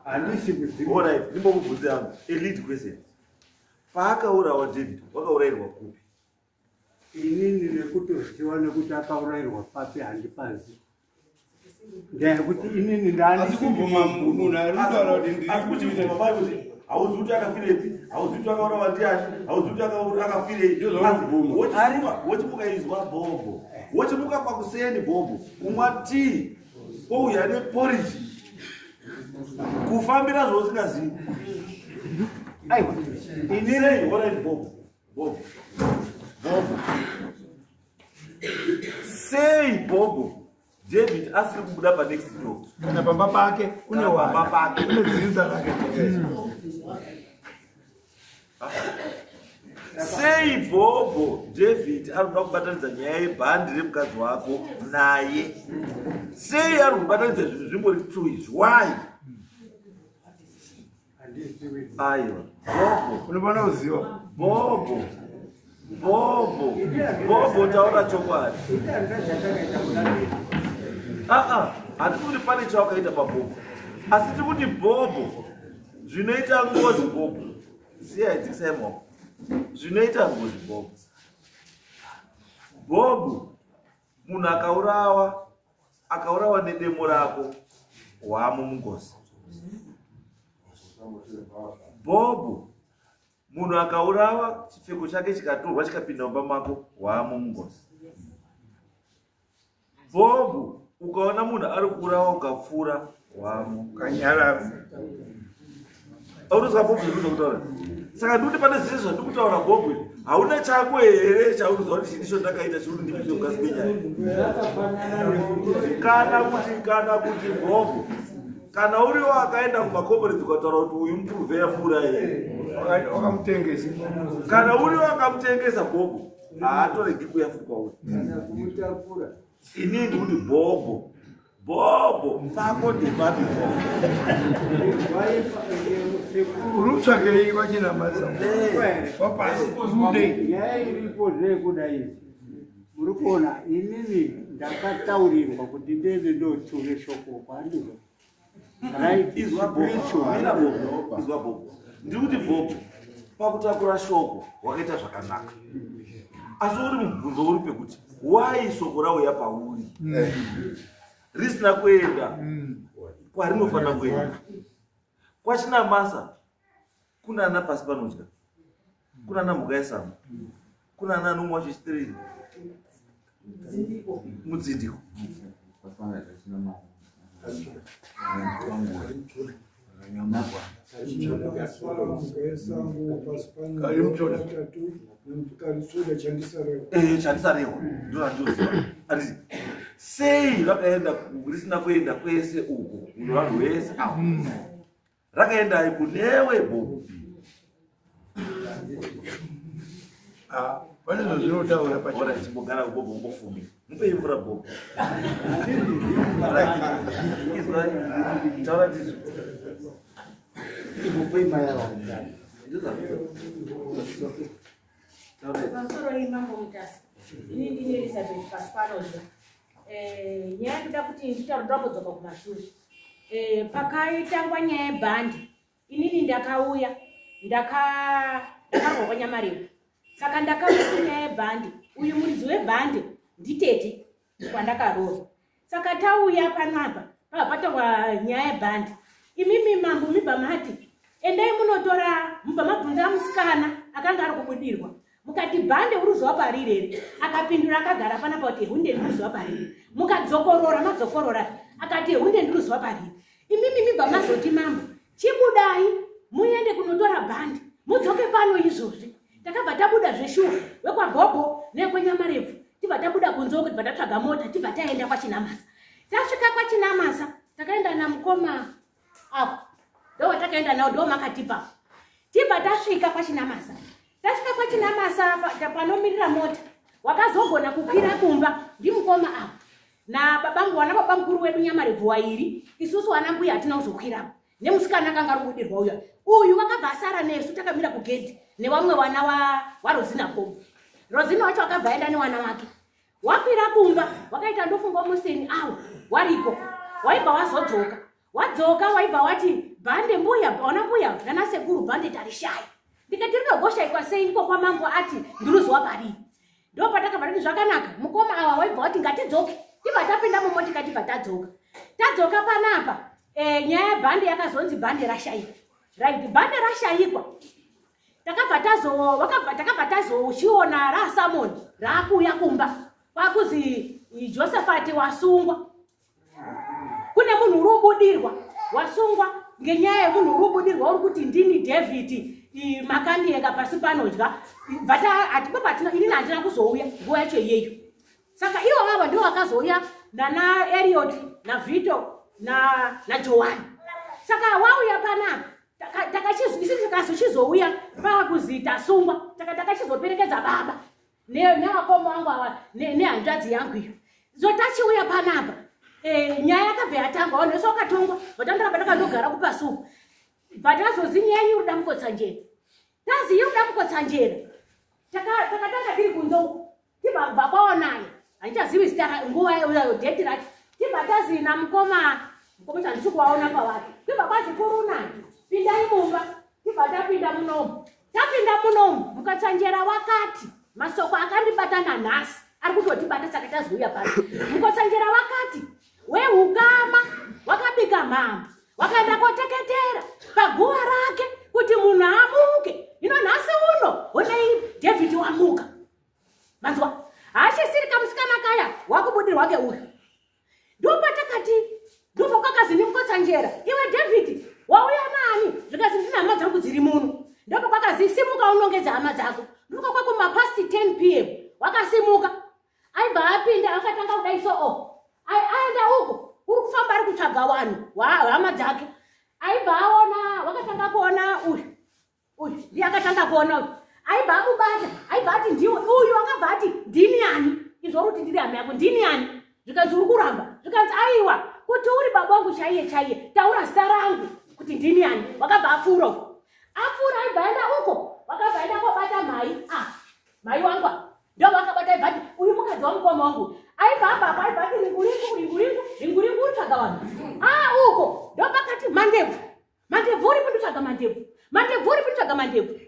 Handisi kuziva. Alright, ndimbokubvunza hangu a lead question. Paakaurawa David wakaurayirwa kupi? Inini nekutoziva nekuti akaurayirwa papi handipazi. Ndekuti inini ndandikubvuma munhu ari kutaura kuti ndiri kuti hauzi kuti akafirepi, hauzi kuti akaurawa ndiani, hauzi kuti akafirei. Wochimuka Bobo, wochimuka pakuseni Bobo, kumwa tii, kouya neporiji, kufambira zvausingazivi. Aiwa, inini alright Bobo. Sei Bobo David asiri kubuda panext door. Kana pamba pake kune pamba pake kune dzinza rake. Sei Bobo David arikuda kubatanidza nyaya yebhandi remukadzi wako naye. Sei ari kubatanidza zvinhu zvimbori true izvi? Why? Aiwa Bobo unofana kuziva. Bobo taura chokwadi. Hatikuti pane chawakaita paBobo, asi tiri kuti Bobo zvinoita ngozi Bobo. Siyaidzikisai maoko. Zvinoita ngozi Bobo, munhu akaurawa nedemo rako wamo mungozi. Bobo, munhu akaurawa chipfeko chake chikatorwa chikapinda mumba mako wamo mungozi. Bobo, ukaona munhu ari kuurawa ukapfura wamo kanyarara. Aunozwa Bobo zviri kutaura? Saka ndikuti pane zvese zvandiri kutaura Bobo, hauna chako here chaunoziva kuti chindicho ndakaita chiri ndipise kukasi kwenyaya. Kana kuti Bobo, kana uriwo akaenda kumakomberedzi ukataura kuti uyu mupuruvheya pfuura here wakamutengesa. Kana uriwo akamutengesa Bobo, haatoregi kuya futi kwauri. Inini ndikuti Bobo pako ndipapi uri kutsvakei kwachinamasa wapasi nyaya iripo zvekuda izvi muri kuona. Inini ndakataurirwa kuti ndende ndoture shoko kwandiro. Izwa Bobo, ndikuti Bobo pakutakura shoko wakaita zvakanaka, asi uri mubvunzo uri pekuti why shoko rauya pauri risina kuenda kwarinofanira kuenda. Kwachinamasa kuna ana pasi panodya, kuna ana mhuka yesango, kuna ana anomwa chichitiriri mudzindiko. Chandisareho ndorandoziva. Anditi sei rakaenda risina kuenda kwese uko vanhu vese rakaendai kunewe Bobo? Pane zvinotaura pacho. Ora chimbogara kubobo ngofunge. Mupe imvura bobo. Taura tisu. Ibupe mayara. Pamusoro imambo mutasi. Ini ndini Elizabeth Pasparoza. Nyaya kuda kuti nditarodzoka kumashure. Pakaitangwa nyaya yebhandi. Inini ndakauya ndakarwa Nyamarembo. Saka ndakauya kunyaya yebhandi. Uyu muridzi webhandi nditete kwandakaroorwa. Saka tauya panapa patangwa nyaya yebhandi. Imimi mambo mibva mati endai munotora mubva mabvunza musikana akanga ari kubudirwa. Mukati bhande uruziwa pariri here? Akapindura akagara panapa kuti hunde ndiruziwa pariri. Madzokorora akati hunde ndiruziwa pariri. Imimi mibva mazoti mambo chibudai muende kunotora bhandi mudzoke pano izvozvi. Takabva tabuda zveshuwa wekwabhobho nekweNyamarembo. Tibva tabuda kunzoko tibva tatsvaga mota tibva taenda kwaChinamasa. Tasvika kwaChinamasa takaenda namukoma apo. Ndowatakaenda nawo ndomakatipa. Tibva tasvika kwaChinamasa. Tasvika kwaChinamasa panomirira mota. Wakazogona kukwira kumba ndimukoma apo. Na babangu wana baba mkuru wedu Nyamarembo wairi. Isusu wana mbuya hatina kuzokwira. Nemusikana akanga ari kubudirwa uya. Uyu wakabva asara nesu takamira kugedhi nevamwe wana wa Rosina Bob. Rosina wacho akabva aenda newana wake. Wakwira kumba wakaita ndofunga museni awo wariko. Waibva wazodzoka. Wadzoka waibva wati bhande mbuya ona mbuya nana sekuru bhande tarishaya. Ndikati rinogosha ikwasei iko kwa mambo ati ndiruziwa pariri. Ndo patakabva kuti zvakanaka mukoma awa waibva wati ngatidzoke. Tibva tapinda mumotika tibva tadzoka. Tadzoka panapa nyaya bhande yakazonzi bhande rashayikwa. Right, bhande rashayikwa. Takabva tazochiona raSamoni raakuuya kumba. Kwakuzi Josephat wasungwa. Kune munhu urubudirwa wasungwa ngenyaya yemunhu urubudirwa uri kuti ndini David makandieka pasi panodya. Bata atipapatina inini handina kuzouya nguva yacho iyeyo. Saka ivo vava ndio vakazouya nana Eliot na Vito na Joan. Saka wauya panapa takachizouya pakuzita sungwa takachizoperekedza baba nevakoma vangu ava nehanzvadzi yangu iyo. Zotachiuya panapa nyaya yakabva yatangwa nesu wakatongwa vatandoramba takandogara kupasuku. Batazozi nyaya yeruda mukotsanjera. Tazi yeruda mukotsanjera. Takatanga tiri kunzo. Tibva kwaonayo. Handichazivi zita nguva yodheti racho. Tibva tazi namukoma chandisi kuvaona pawake. Tibva kwazi kurunani. Pindai mumba. Tibva tapinda munomu. Tapinda munomu mukotsanjera wakati masoko akandibata nanhasi ari kutotibata saka tazouya pano. Mukotsanjera wakati weukama wakabika mhambo wakaenda koteketera paguva rake kuti munhu amuke. Ino nhasi uno honei David wamuka. Manzwa haashisiri kamusikana kaya wakubudirwa ngeuyu. Ndopatakati ndopakakazi nimukotsanjera iwe David wauya nani zvikazi ndina hama dzangu dziri muno. Ndopakwakazi simuka unongedza hama dzako. Ndoka kwako mapasti 10 p.m. wakasimuka aibva apinda akatanga kudai so aenda huko uri kufamba ari kutsvaga vanhu hama dzake. Aibva aona wakatanga kuona uyu ndiye akatanga kuona uyu aibva amubata aibva ati ndiwe uyu akabva ati ndini ani izvo kuti ndiri hama yako ndini ani zvikanzi uri kuramba zvikanzi aiwa kuti uri baba wangu chaiye taura zita rangu kuti ndini ani. Wakabva afura aibva aenda uko wakabva aenda kobata mai wangu ndo wakabata aibva ati uyu mukadzi wamukoma wangu aibva ababa aibva ati ringuringu utsvaga vanhu uko ndo pakati mandebvu uri kundotsvaga mandebvu uri kundotsvaga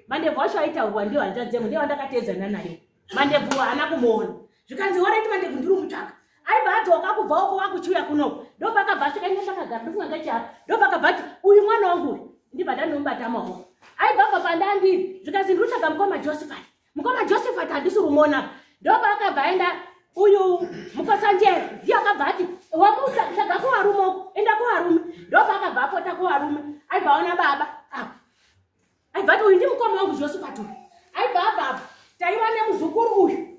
mandebvu wacho aitaurwa ndiyo hanzvadzemu ndiyo vandakatedzana nayo. Mandebvu haana kumuona zvikanzi waraiti mandebvu ndiri mutsvaga. Aibva adzoka kubva uko wakuchiuya kunoko ndo pakabva svika ine takagara ndifunga ngachapa ndo pakabva ati uyu mwana wangu uyu ndibva ndandomubata maoko. Aibva abva pandandiri zvikanzi ndiri kutsvaga mukoma Josephat handisi rumona. Ndo pakabva aenda uyu mukotsanjera ndiye akabva ati wamutsvaga kuvarume uko enda kuvarume. Ndo pakabva apota kuvarume aibva aona baba aibva ati uyu ndi mukoma wangu Josephat uyu. Aibva abva taiva nemuzukuru uyu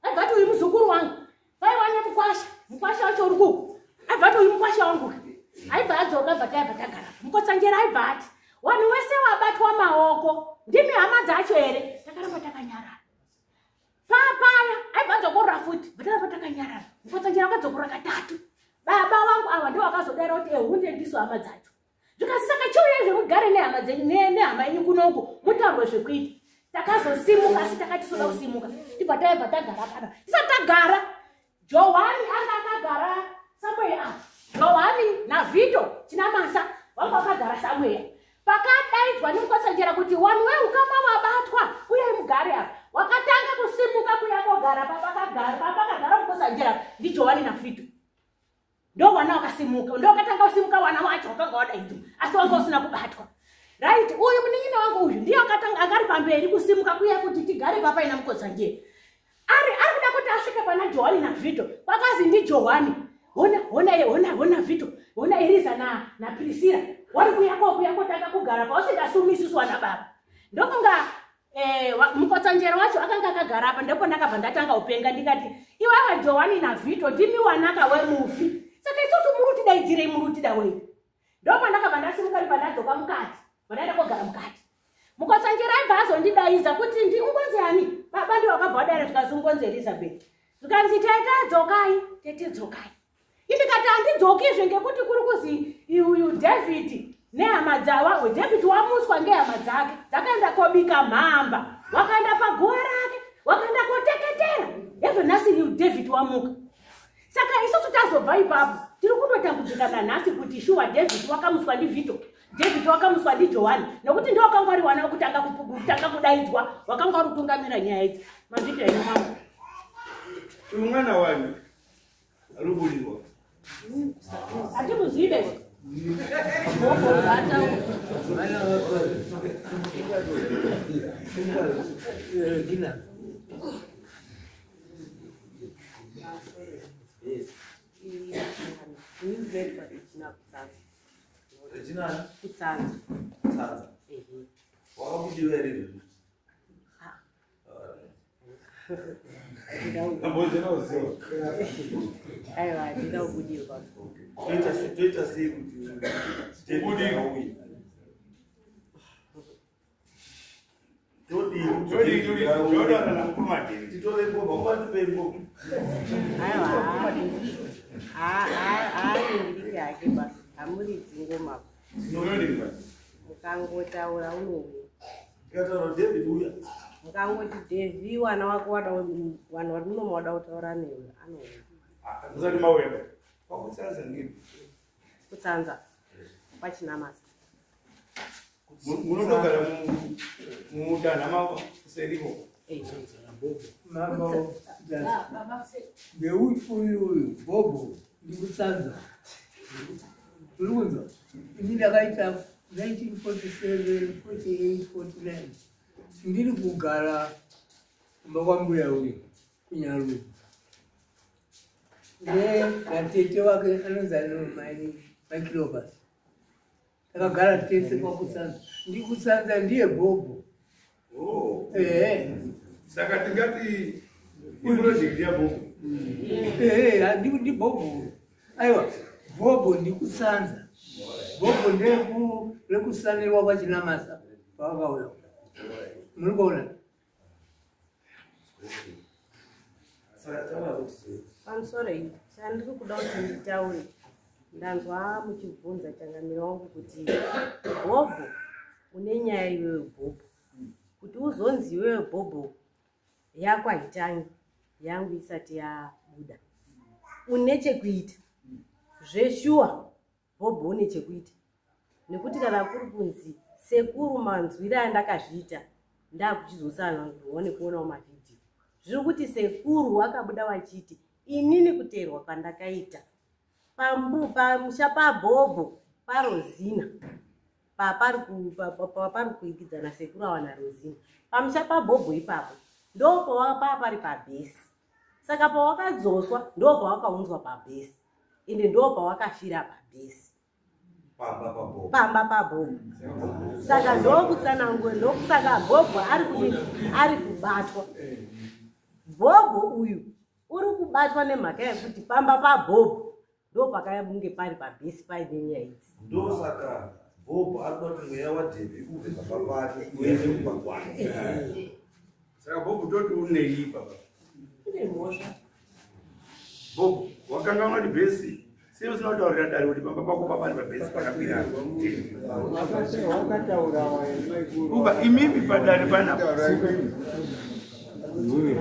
aibva ati uyu muzukuru wangu. Paiva nemukwasha wacho uri kuku aibva ati uyu mukwasha wangu. Aibva adzoka abva taibva tagara mukotsanjera aibva ati wanhu wese wabatwa maoko ndimi hama dzacho here. Takaramba takanyarara papaya aibva dzokorora futi bvatara patakanyarara mukotsanjera wakadzokora katatu. Baba vangu ava ndo vakazodara kuti hunde ndiso hama dzacho zvikasaka chiuya zvekugare nehama dzenyu nehama yenyu kunoku mutaurwe zvekuita. Takazosimuka asi takati soda kusimuka tibva taibva tagara pana tisati tagara. Johani anga akagara somewhere up. Johani naVito Chinamasa vanga vakagara somewhere. Pakadaidzwa nemukotsanjera kuti wanhu weukama wabatwa uyai mugare apa. Wakatanga kusimuka kuya kogara papakagara mukotsanjera ndi Johani naVito. Ndo wana wakasimuka, ndo wakatanga kusimuka wana wacho wakanga wadaidzwa asi wanga usina kubatwa. Right, uyu munin'ina wangu uyu ndiye akatanga agari pamberi kusimuka kuya kuti tigare papa ina mukotsanjera. Ari kuda kuti asvike pana Johani naVito. Kwakazi ndi Johani. Hona Vito. Hona Eliza na Priscilla. Wari kuyako tanga kugara pa usingasumisi wana baba. Ndofunga mukotsanjera wacho akanga akagara apa ndipo ndakabva ndatanga upenga ndikati iwe ava Johani naVito ndimi wanaka wemufi. Saka isusu murutidaidzire murutida wewe. Ndipo ndakabva ndasimuka ndadzoka mukati. Vandaenda kogara mukati. Mukotsanjera aibva azondidaidza kuti ndiungonzi ani? Baba ndiwo akabva adaira zvikazungonzi Elizabeth. Zvikanzi tete dzokai. Indikati handidzokizve ngekuti kuri kuzi uyu David nehama dzawo. David wamuswa ngehama dzake dzakaenda kobika mhamba. Wakaenda paguva rake. Wakaenda koteketera. Ezvo nhasi David wamuka. Saka isusu tazobva ipapo tiri kundotambudzikana nhasi kuti shuwa David wakamuswa ndiVito. David wakamuswa ndiJohani nekuti ndiwo wakanga ari wana wekutanga kudaidzwa wakanga ari kutungamira nyaya idzi. Mazvito ino mambo. Mwana wani arubulirwa. Atimuzive. Kutsanza. Wakabudiwa here. Aiwa, ndingabudirwa. Toita sei kuti tibudire uyu. Hamuridzi ngoma. Mukangotaura unouya. Mukangoti Devi wana wako wada wanhu vari munomu wada kutaura newe anouya. Musati mauya. Pakutsanza ndini. Kutsanza paChinamasa. Munogara mudana mavo seriko. Mama uyu Bobo ndikutsanza. Urikuzwa? Ini ndakaita 1947, 48, 49. Ndiri kugara kumba kwambuya uyu kuNyaruzi. Natete wake anonzi Cleopas. Takagara tese kwakutsanza. Ndikutsanza ndiye Bobo. Saka tingati iproject ya Bobo. Ndi Bobo. Aiwa, Bobo ndikutsanza. Bobo ndekusanirwa kwaChinamasa pavakauya. Murikuona? Pamusoro iyi, chandiri kuda kuti nditaure. Ndanzwa muchibvunza changamiro wangu kuti Bobo une nyaya iwewe Bobo. Kuti uzonzi iwewe Bobo yakwahitangi yangu isati yabuda. Une chekuita. Zveshuwa Bobo une chekuita. Nekuti kana kuri kunzi sekuru manzwira andakazviita ndakuchizosana ndione kuonawo mavhidhiyo. Zviri kuti sekuru wakabuda wachiti inini kuteerwa kwandakaita pamusha paBobho paRozina pari kuikidzana sekuru awana Rozina pamusha paBobho ipapo ndo pawaka pari pabhesi. Saka pawakadzoswa ndo pawakaunzwa pabhesi ende ndo pawakafira pabhesi pamba paBobho. Saka ndokutsanangwe ndokusaka Bobho ari kubatwa. Bobho uyu uri kubatwa nemhaka yekuti pamba paBobho ndo pakabunge pari pabhesi paine nyaya idzi. Ndosaka Bobho ari kuti mweya waDhevi ubve papa pake uende mugwagwani. Saka Bob toti unei baba. Ine mhosva. Bob wakanga unoti bhesi. Sio sinotaurira dare kuti baba pako papa ari pabhesi pakakwira. Wakataura waikuru. Kuba imimi padare pana. Inini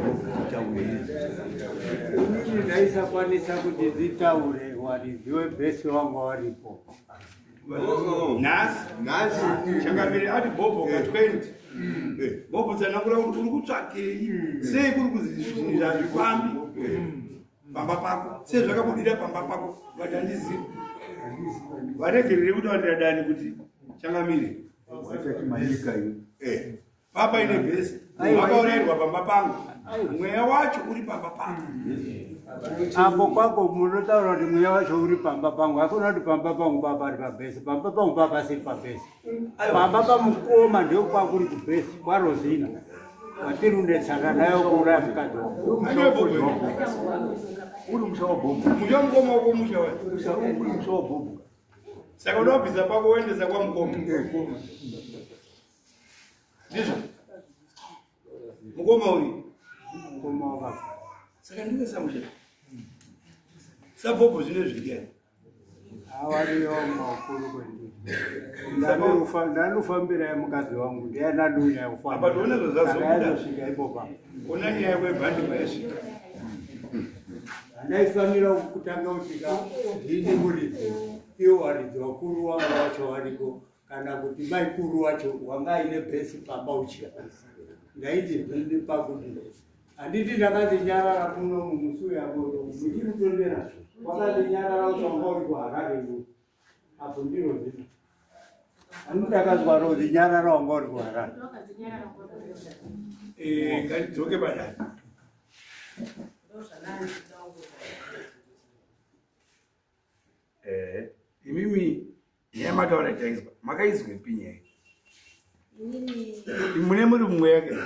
ndaisakwanisa kuti nditaure waridziwe bhesi wangu waripo. Nasi Changamire ati Bobo ka 20. Bobo tsanakura kuti uri kutsvakei. Sei kuri kuzizvinira zvifambi. Pamba pako. Sei zvakabudira pamba pako. Vatandiziva. Varegerere kutaurira dani kuti Changamire. Watati manyika iyo. Papa ine bhesi. Vakaurayirwa pamba pangu. Mweya wacho uri pamba pangu. Apo kwako munotaura kuti mweya wacho uri pamba pangu. Hakuna kuti pamba pangu baba ari pabhesi. Pamba pangu baba siri pabhesi. Pamba pamukoma ndio kwakuri kubhesi kwaRosina. Watiri undetsaka nayo kuuraya mukadzi wangu. Uri musha wa Bobo. Musha mukoma wako musha wacho. Uri musha wa Bobo. Saka unobvisa pako uendesa kwa mukoma. Ndizvo. Mukoma uri. Mukoma wakafa. Saka ndiwe samusha. Sabobo zvine zvidyani. Awariyo makuru kwendiri. Ndanofambira mukadzi wangu ndiana dunya yekufamba. Apa ndone zvazobuda svika ipopa. Ona nyaya yekwebhandi mayasvika. Ndaifanira kutanga kutika ndini muridzi. Iwo waridzi wakuru wangu wacho wariko. Kana kuti maikuru wacho wanga ine bhesi pamba uchia. Ndaiti ndini pakuti. Anditi ndakati nyarara muno mumusuya moto. Ndiri kutondera. Wakati nyarara utongori kwa harare. Apo ndiro zino. Andakazwa rozi nyarara ongori kwa harare. Ngatizoke badani. Imimi nyamataura chaizwa. Makaizwe pinyai. Mune muri mumweya ke.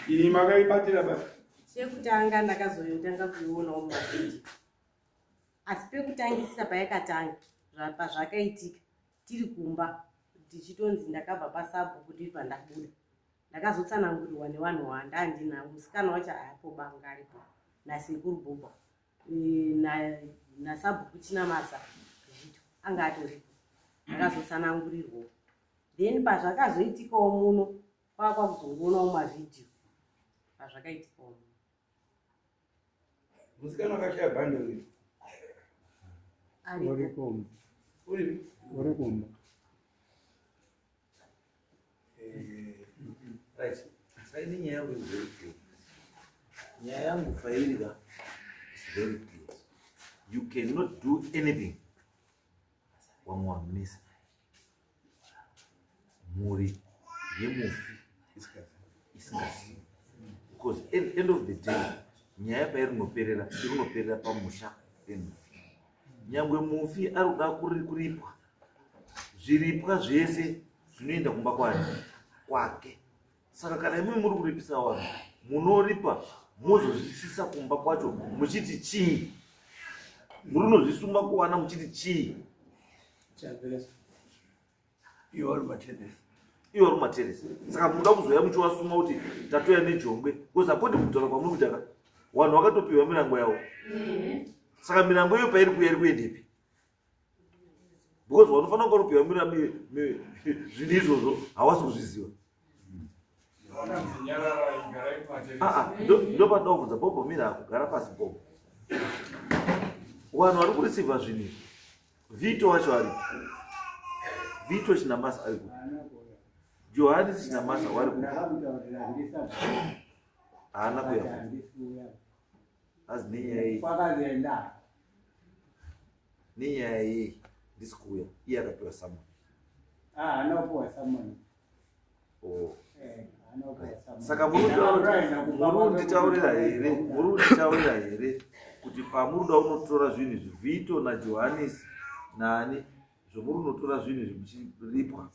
Ini makaibatira baba. Chekutanga ndakazoyotanga kuionawo mumavhidhiyo. Asi pekutangisisa payakatanga pazvakaitika tiri kumba tichitonzi ndakabva pasabhuku ndiri pandabuda. Ndakazotsanangurirwa nevanhu vandandinawo. Musikana wacho haapo banga aripo nasekuru Bobo nasabhuku Chinamasa Zvito anga atoripo. Ndakazotsanangurirwa. Then pazvakazoitikawo muno kwakuzongonawo mumavhidhiyo pazvakaitikawo muno. Musikana wakashaya bhandi uri. Urikomba. Urikomba. Right. Sasa ni nyaya yangu very clear. Nyaya yangu failure is very clear. You cannot do anything wamwamnisa muri yemufi isingazivi. Because at the end of the day nyaya painoperera pamusha wemufi. Nyangwe mufi ari kuda kuripwa zviripwa zvese zvinoenda kumba kwake. Saka kana imwe muri kuripisa vanhu munoripa mozozvisisa kumba kwacho muchiti chii? Munozvisuma kuwana muchiti chii? Iwo ari materesi. Iwo ari materesi. Saka munoda kuzoya muchiwasuma kuti tatoya nejongwe. Because apoti kutaura kwamuri kutaka vanhu vakatopiwa mirango yavo. Saka mirango iyo pairi kuya iri kuendepi? Because vanofanira kupiwa zvinhu izvozvo havasi kuzviziva. Ndopanda kubvunza Bobo mira kugara pasi Bobo. Vanhu vari kurisivha zvinhu. Vito wacho ari. Vito Chinamasa ari ku. Johannes Chinamasa wari ku. Haana kuya. Azi nenyaya iyi. Kwakaenda. Nenyaya iyi ndisi kuya. Iye akapiwa samoni. Anopiwa samoni. Oh. Saka murunditaurira here kuti pamuruda unotora zvinhu izvi Vito naJohannes nani zvomurunotora zvinhu izvi muchiripwa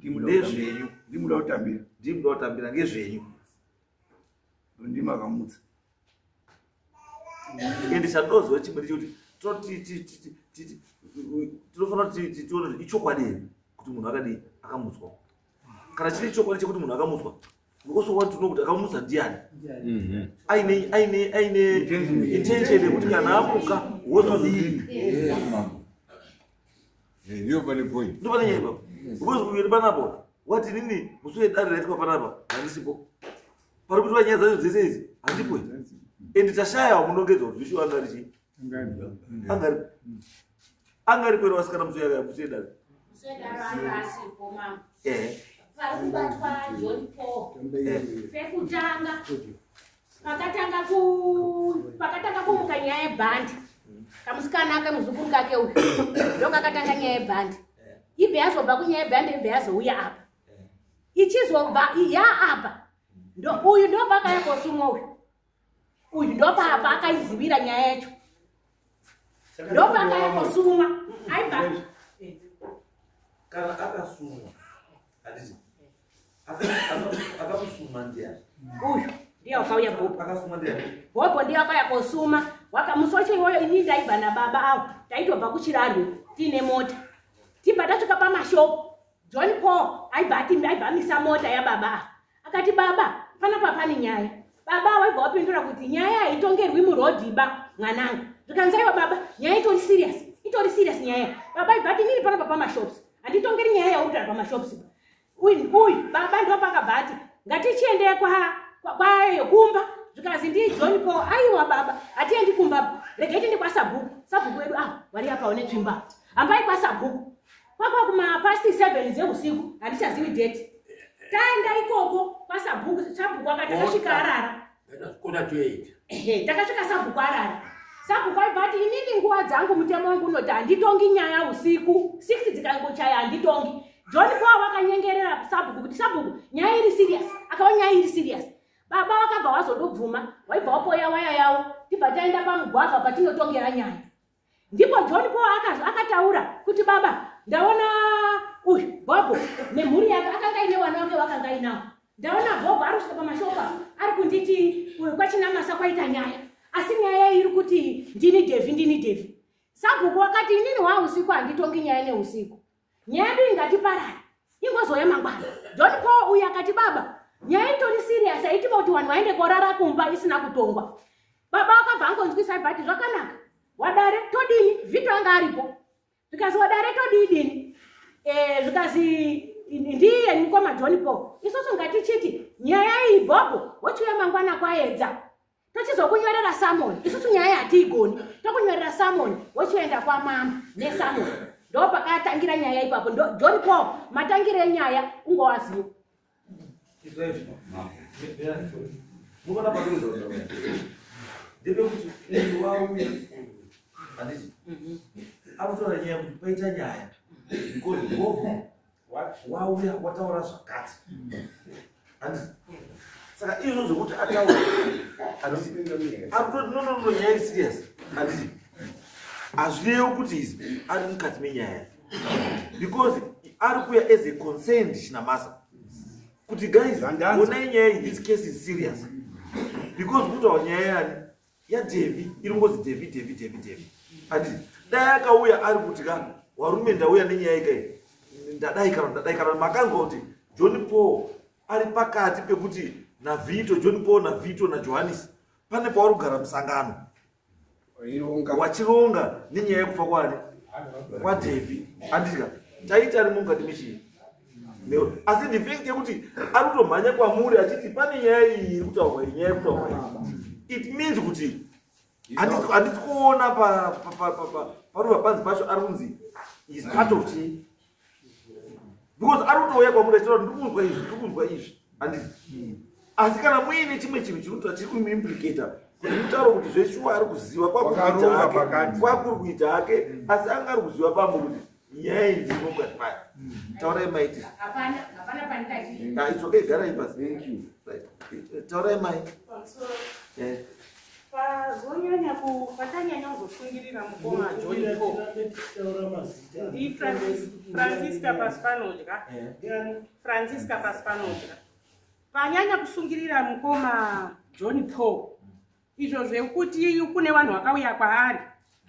ndezvenyu. Ndimuda kutambira ngezvenyu. Ndimakamutsa. Ende chandozwa chimwe ndechekuti tinofanira kuti tione kuti ichokwadi here kuti munhu akadii akamutswa. Kana chiri chokwadi chekuti munhu akamutswa because want to know kuti akamusa ndiani aine intention yekuti kana amuka wozodii ndio pane point ndio pane nyaya because kuyenda panapo wati nini musuye dare raitwa panapa handisipo pari kuti nyaya dzacho dzese idzi handipo ende tashaya munongedza kuti zvisho angari kwero vasikana musuye dare asipo mama varikubatwa John Paul pekutanga pakatanga kumuka nyaya yebhandi kamusikana ake muzukuru kake uyu ndokakatanga nyaya yebhandi ibve yazobva kunyaya yebhandi ibve yazouya apa ichizobva yaapa uyu ndopakaya kosumwa uyu ndopapa akaizivira nyaya yacho ndopakaya kosumwa aibva kana akasumwa hadisi akamusuma ndiani uyu ndiye wakauya Bobo akasuma ndiani Bobo ndiye wakauya kosuma wakamusoche iwoyo ini ndaibva nababa avo taitobva kuchirarwe tiine mota tibva tasvika pamashopu John Paul aibvamisa mota yababa avo akati baba panapa pane nyaya baba waibva wapindura kuti nyaya haitongerwi murodhiba mwanangu zvikanzaiwa baba nyaya itori serious nyaya baba aibva ati nini panapa pamashops handitongeri nyaya yaurutara pamashops uyu baba ndopakabva ati ngatichiende kwayo kumba zvikazi ndii John Paul aiwa baba hatiendi kumba regai tiende kwasabhuku wedu wari apaone tsvimba hambai kwasabhuku kwakwa kumapasti 7 dzeusiku handichazivi date taenda ikoko kwasabhuku sabhuku akati akasvika arara takasvika sabhuku arara sabhuku aibva ati inini nguva dzangu mutemo wangu unoti handitongi nyaya usiku 6 dzikangochaya handitongi John Paul wakanyengerera sabhuku kuti sabhuku nyaya iri serious akawa nyaya iri serious baba wakabva wazondobvuma waibva wapoya waya yavo tibva taenda pamugwavha patinotongera nyaya ndipo John Paul akataura kuti baba ndaona uyu Bobo nemhuri yake akanga ine wana wake vakanga inawo ndaona Bobo ari kusvika pamashopa ari kunditi kwachinamasa kwaita nyaya asi nyaya iri kuti ndini Devi sabhuku wakati inini wausiku handitongi nyaya neusiku nyaya yedu ingatiparara ingozoya mangwana John Paul uyu akati baba nyaya itori serious aitiva kuti vanhu vaende korara kumba isina kutongwa baba wakabva angonzwisa bhati zvakanaka wadare todini vhito anga aripo zvikazi wadare todidini zvikazi ndiye mukoma John Paul isusu ngatichiti nyaya iyi Bobo wochiuya mangwana kwaedza tochizokunyorera samoni isusu nyaya hatiigoni tokunyorera samoni wochienda kwamama nesamoni ndo pakatangira nyaya ipapo John Paul matangire enyaya ungowaziva mukana padoza ndebe kuti munhu wauya handiti akutora nyaya kuti paita nyaya because Bobo wauya wataura zvakati handiti saka izvo zvokuti ataura akutoti nonono nyaya iri serious handiti hazvirevo kuti izi ari mukati menyaya because ari kuya as a concerned chinamasa kuti guys onai nyaya iyi this case is serious because kutaura nyaya yani yaDevi iri ngozi Devi handiti dai akauya ari kuti ka warume ndauya nenyaya ikai ndadai kana makanzwa kuti John Paul ari pakati pekuti naVito John Paul naVito naJohannes pane pauri kugara musangano wachironga nenyaya yekufa kwani kwaDevi handiti taita ari mukati mechii asi ndifekti yekuti ari kutomhanya kwamuri achiti pane nyaya iyi iri kutaurwa nyaya yekutaurwa it means kuti handisi kuona paruva panzi pacho ari kunzi is part of chii because ari kutouya kwamuri achitaura ndikunzwa izvi handiti asi kana muine chimwe chinhu chinoita chiri kumuimplicata kuti mutauro kuti zveshuwa ari kuziva kwakuri kuita hake asi anga ari kuziva pambo kuti nyaya iyi ndiri mukati mayo taurai maiti it's okay garai pasi taurai mai pazonyanya patanyanya kuzosungirira mukoma John Paul ndi Francisca Paspanodya Francisca Paspanodya panyanya kusungirira mukoma John Paul izvo zvekuti kune vanhu vakauya kwaari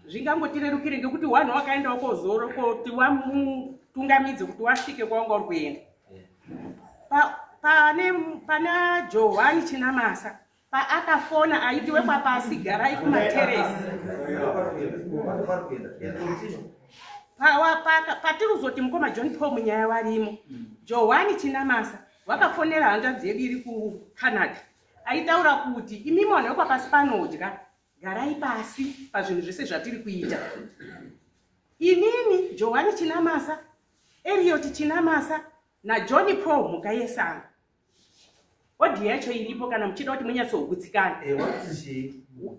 zvingangotirerukire ngekuti vanhu vakaendawo kozoro kuti wamutungamidze kuti wasvike kwanga uri kuenda pana Johani Chinamasa paakafona aitiwe papasi garai kumateresi patiri kuzoti mukoma John Paul munyaya warimo Johani Chinamasa vakafonera hanja dzedu iri kuCanada aitaura kuti imi mwana wekwapasi panodya garai pasi pazvinhu zvese zvatiri kuita. Inini Johani Chinamasa, Elliot Chinamasa naJohn Paul mukayesana. Odi yacho iripo kana muchida kuti munyatsogutsikana.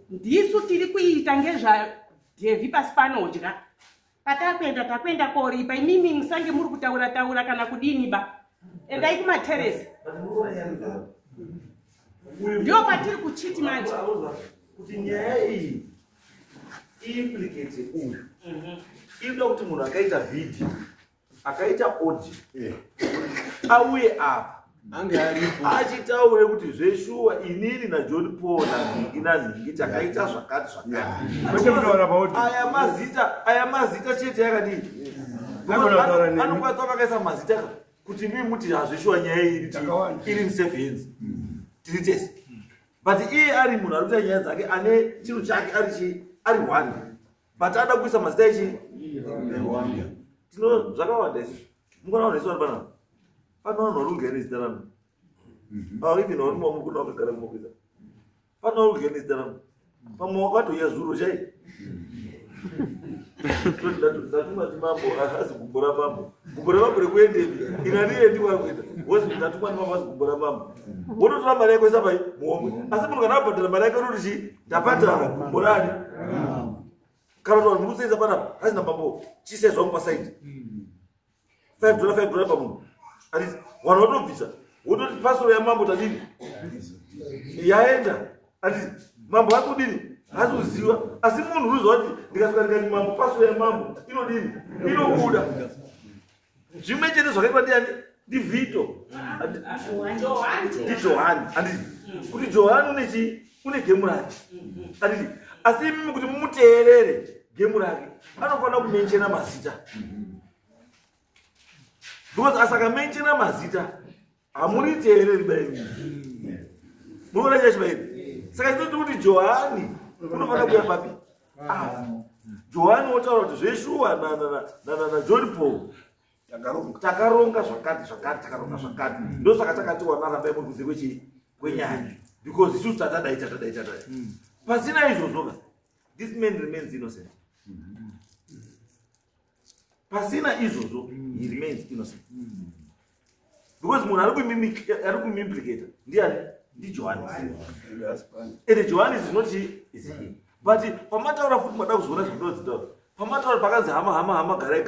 Ndisu tiri kuita ngezva Devi pasi panodya. Takwenda koripa imimi musange muri kutaura kana kudini ba. Endai kumateresi. Ndio patiri kuchiti manje. Kuti nyaya iyi implicate uyu. Inoda kuti munhu akaita video, akaita audio, auye apa achitaure kuti zveshuwa inini naJohn Paul nanhingi takaita zvakati. Aya mazita chete yakadini. Anokwanisa vakaisa mazita kuti mimi muti hazveshuwa nyaya iri musevenzi tiri tese. But iye ari munhu ari kuita nyaya dzake ane chinhu chake ari one. But ada kuisa mazita echi tino zvakawanda izvi. Mukona kuti zveshuwa pana pano norungeni zita rangu. Even on mom could not get a movie. Pano urgeni zita rangu. Pamo wakatoya zuro chai. Ndatuma timambo asi kumbora mambo. Kumbora mambo rekuende inaniye ndiwa kuita. Wosi ndatuma timambo asi kumbora mambo. Wonotora mari yako isapa muomwe. Asi munhu kana abhadhara mari yako ruri chi ndapata kumborani. Kana kuti munhu musenza pana asi ndapambo chisezwa mu side. $5 pamunhu. Ati wanotobvisa. Wototi pasoro ya mambo tadini. Yaenda. Ati mambo akudini. Hazuziwa. Asi munhu unoziva kuti ndikasvika ndikati mambo pasoro ya mambo inodini. Inobuda. Zvimwe chete zvakaitwa ndiani? Ndi Vito. Ndi Johani. Ati kuti Johani une gemu rake. Ati asi mimi kuti mumuteerere gemu rake anofanira kumenchena mazita. Because asaka menchena mazita hamuri teereri bairi. Munoona chacho bairi. Saka ndoti kuti Johani unofanira kuya papi? Johani otaura kuti zveshuwa na John Paul takaronga zvakati. Ndo saka takati wanaramba murudzi kwenyaya. Because isusu tatadaita. Pasina izvozvo, this man remains innocent. Pasina izvozvo, he remains innocent. Because munhu ari kumuimplicata ndiani? Ndi Johani. And Johani is not he. But pamataura futi mada kuzoona zvinodzitaura. Pamataura pakanzi hama garai.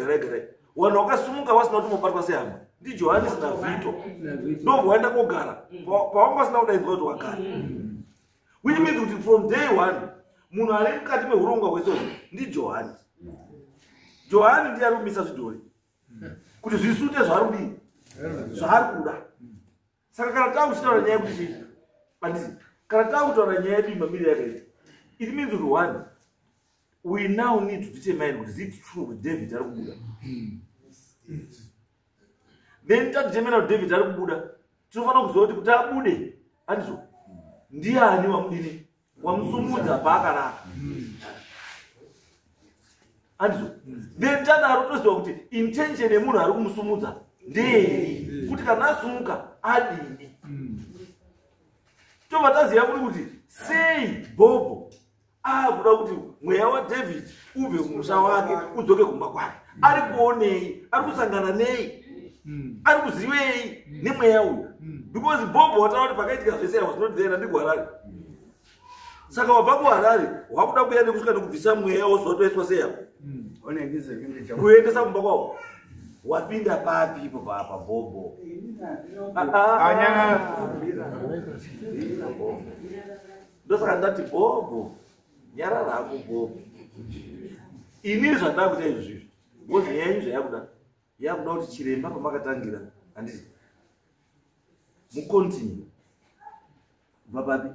Vanhu vakasumuka vasina kuti mobatwa sehama. Ndi Johani sina Vito. Ndobva waenda kogara. Pawanga vasina kudaidzwa kuti wagara. Which means kuti from day one munhu ari mukati mehurongwa hwesozvo ndi Johani. Johani ndiye ari kumisa zvidhori kuti zvisute zvaari kudini, zvaari kuda. Saka kana takuchitaura nyaya kuti chii, handisi kana takutaura nyaya yedu mamiriro yakaita, it means kuti one, we now need to determine kuti is it true kuti David ari kubuda. Then tadetermine kuti David ari kubuda, tinofanira kuziva kuti abude, handizvo, ndiani wamudini wamusumudza paakarara. Handizvo. Then tadaro toziva kuti intention yemunhu ari kumusumudza ndei, kuti kana asumuka adini. Tobva taziva kuti sei Bobho akuda kuti mweya waDavid ubve kumusha wake udzoke kumba kwake. Ari kuonei, ari kusangana nei, ari kuzivei nemweya uyu. Because Bobho wataura kuti pakaitika zvese was not there ndigwarari. Saka wabva kuHarare wakuda kuya nekusvika nekubvisa mweya wozotoiswa seyapo kuendesa kumba kwavo. Wapinda papi ipo papa Bobho? Ndosaka ndati Bobho nyarara hako Bobho. Inini zvandava kuita izvozvo because nyaya yenyu yakuda kuti chiremba pamakatangira handisi mukontinue kubva papi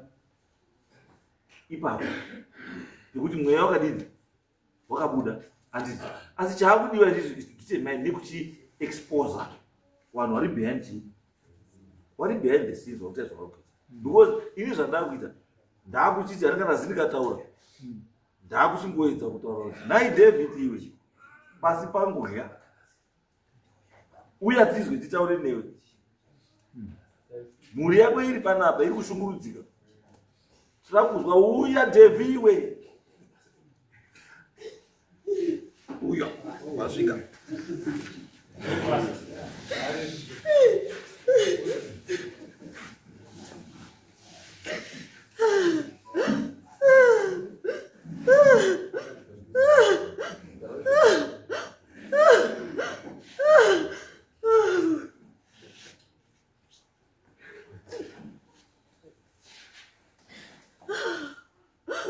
ipapo pekuti mweya wakadini wakabuda handisi. Asi chaakudiwa izvizvi nekuti exposa vanhu vari behind chii, wari behind the scenes wakuita zvakakuita because ini zvandakuita ndakuchiti andikana zindikataura ndakuchingoedza kutaura kuti nai David iwe pasi pangorya uya tizwe titaure newe mhuri yako iri panapa iri kushungurudzika tira kuzwa uya David iwe uya wasvika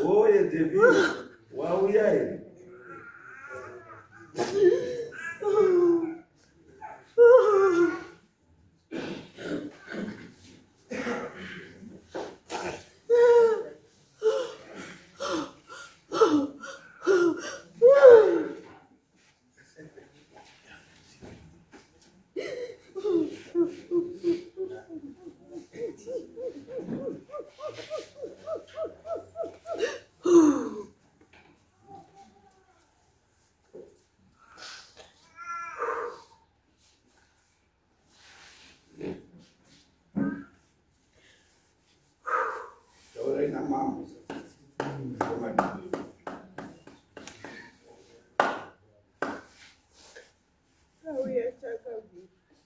oye David wauya here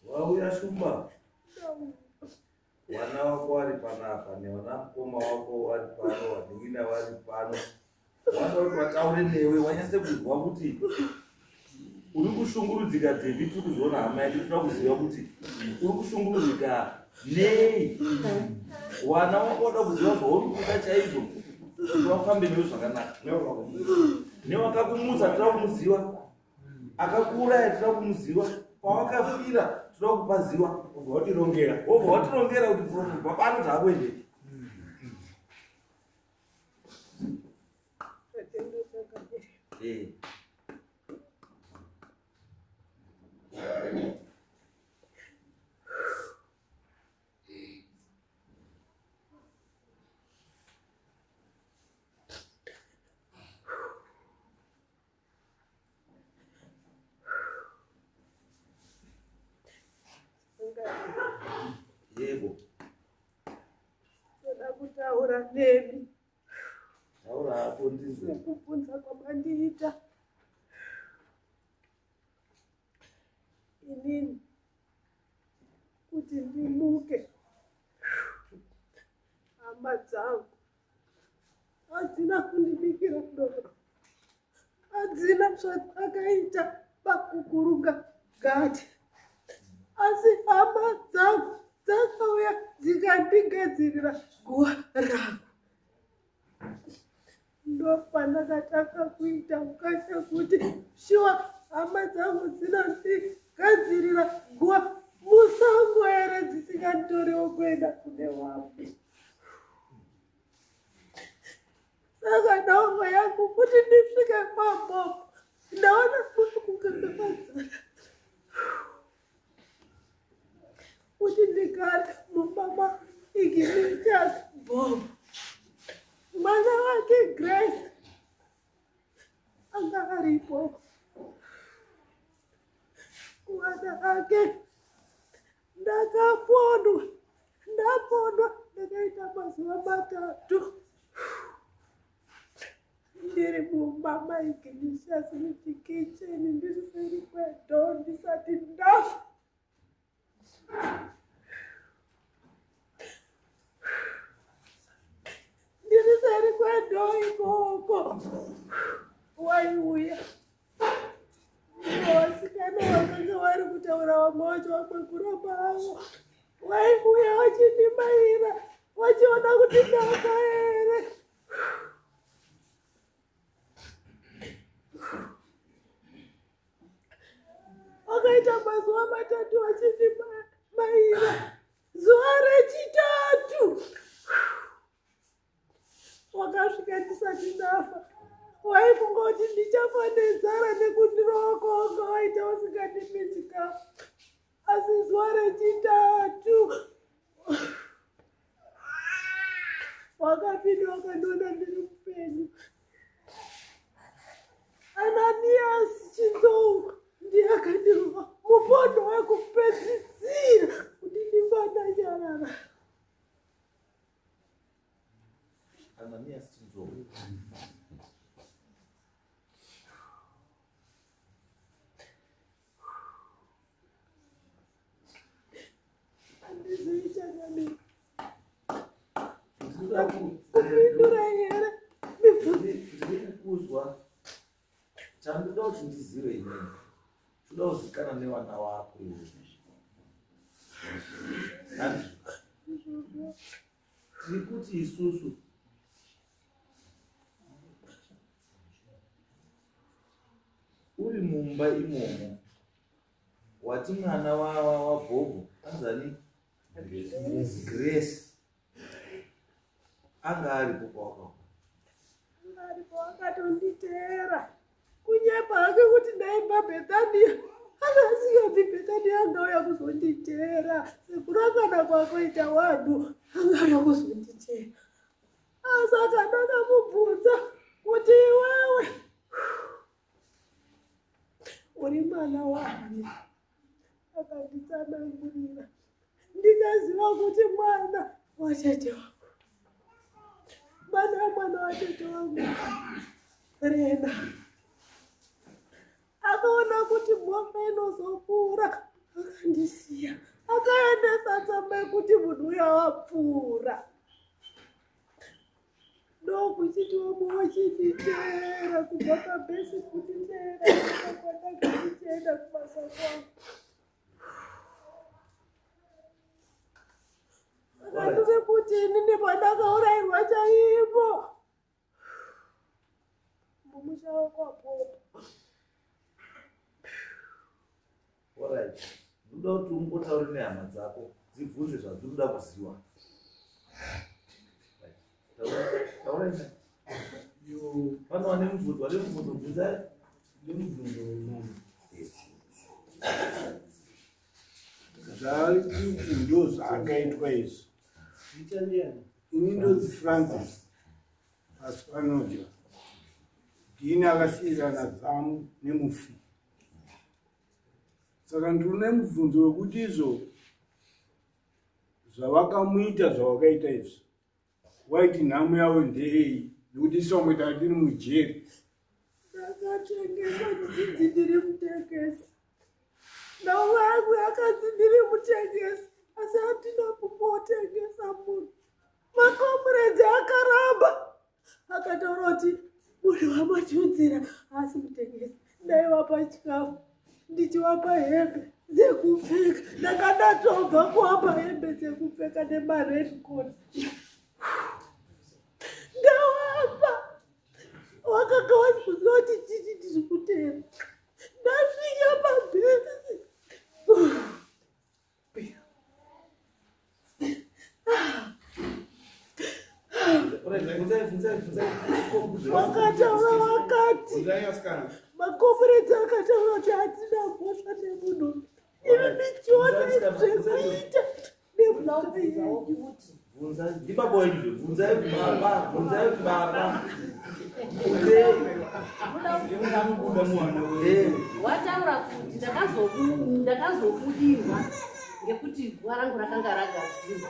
wauya shumba wana wako wari panapa newana mukoma wako wari pano wadhina vari pano wada kuti vataure newe wanyase kuzwa kuti uri kushungurudzika David tiri kuzoona hama yedu tira kuziva kuti uri kushungurudzika nei wana wako wada kuziva zvauri kuita chaizvo kuti wafambe newe zvakanaka newakakumutsa tira kumuziva akakuuraya tira kumuziva pawakafira tira kupaziva obva watirongera kuti papano taakuende yebo toda kutaura nemi taura hapo ndizwe kubvunza kwamandiita inini kuti ndimuke hama dzangu hadzina kundibikira doro hadzina zvadzakaita pakukuruga gati asi hama dzangu dzakauya dzikandigadzirira guwa rangu ndopandakataka kuita ukasha kuti shuwa hama dzangu dzinondigadzirira guwa musango here dzisingatoriwo kuenda kune wapi saka nhongo yangu kuti ndisvike pambopo ndaona kukakakadzana kuti ndigare mumba Ignatius Bob mwana wake Grace anga aripo mwana wake ndakapondwa ndakaita mazuva 3 ndiri mumba Ignatius muchikicheni ndiri seri kwedo ndisati ndafa ndiri seri kwedo ikoko waiuya vasikana vakanga vari kutaura vamwe vacho vakwegura avo waiuya vachindimaira vachiona kuti ndafa here wakaita mazuva 3 vachindimaira zuva rechitatu wakasvika ndisati ndafa waifunga kuti ndichafa nenzara nekundirokonga waita usingandipi chikafu asi zuva rechitatu wakapinda wakandiona ndiri mupenyu. Ananiasi Chinzou ndiye akandirowa mubodo wekupedzisira kuti ndingadanyarara. Ananias Chinzou. kupindura here kuzwa chandoda kuti ndizive inini toda kuzikana nevana vako tiri kuti isusu uri mumba imomo wati mwana wabhobho anzani Grace anga aripo kwako aripo akatonditeera kunyepa hake kuti ndaimba Bethania akaziva Bethania angauya kuzonditeera sekurangana kwakoita wanhu angauya kuzonditeera asaka ndakamubvunza kuti iwewe uri mwana wani akanditsanangurira ndikaziva kuti mwana watete wangu mwana watete wangu Rena akaona kuti mhombe inozokura akandisiya akaendesa tsamba yekuti munhu uya wapfuura ndokuchiti wamwe wachinditeera kubva pabhesi kunditeera akakwanda kuchienda kubasa kwangu akandise kuti inini pandakaurairwa chaipo mumusha wakwapopo. Alright. Ndoda kuti ungotaure nehama dzako dzibvunze zvadzinoda kuziva. Taura ina. Pano ane mubvunzo bvunzai. Zvari ndo zvakaitwa izvi. Ini ndodzi Francis Aspanoja. Ndini akasiyirana zamu nemufi. Saka ndine mubvunzo wekuti izvo zvavakamuita zvavakaita izvi waiti nhamo yavo ndei nekuti isomweta tiri mujeri. Ndakatengeswa ndidzidzi ndiri mutengesi. Nau vangu yakanzi ndiri mutengesi asi hatina kumbotengesa munhu. Makomuredzi akaramba akataura kuti munhu wamachudzira asi mutengesi ndaivapa chikafu ndichiwapa hembe dzekupfeka ndakandatobva kuwapa hembe dzekupfeka nemaredcoat ndawapa wakanga wazikuziva kuti titi ndiri kutera ndasvika pabhesi wakataura wakati makomuredzi akataura kuti hatina mhosva nemunhu ivi michiona zvekuita nemhaka yedu. Ndibaba wenyu bvunzai kuti baba wataura kuti ndakazobudirwa ngekuti guwa rangu rakanga ragadzirwa.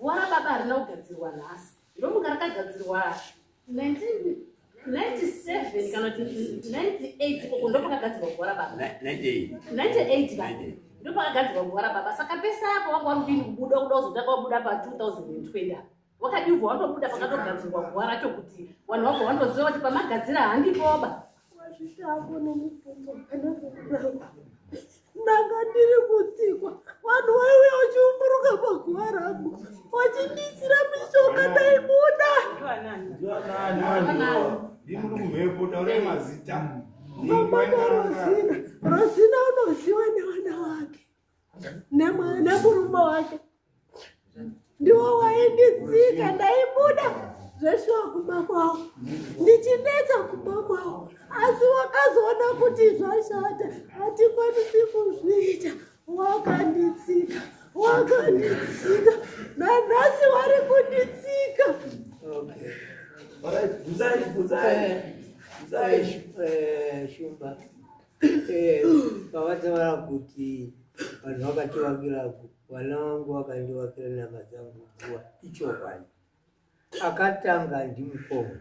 Guwa rababa harina kugadzirwa nhasi, ndomunga rakagadzirwa 1997 kana 98 koko ndopakagadzirwa guwa rababa 98 ndopakagadzirwa guwa rababa. Saka pesa apo wanga warudini kubuda kuda kuzotanga wabuda pa 2020 wakadibva wandobuda pakatogadzirwa guwa racho kuti vanhu vabva vandoziva kuti pamagadzira handipoba. Wazvitako nemubvunzo ndanga ndiri kutsikwa vanhu vaiuya vachiumburuka paguva rangu vachindisira mishonga ndaibuda. Ndimuri kumhepo taurai mazita. Rosina unoziva nevana vake nemurume wake ndiwo wainditsika ndaibuda zveshuwa kuba kwavo ndichinetsa kuba kwavo asi wakazoona kuti zvashata hatikwanisi kuzviita wakanditsika Shumba. Pavataura kuti vanhu vakativakirapo vana vangu vakandivakira nyama dzangu kuwa ichokwadi. Akatanga ndimukoma.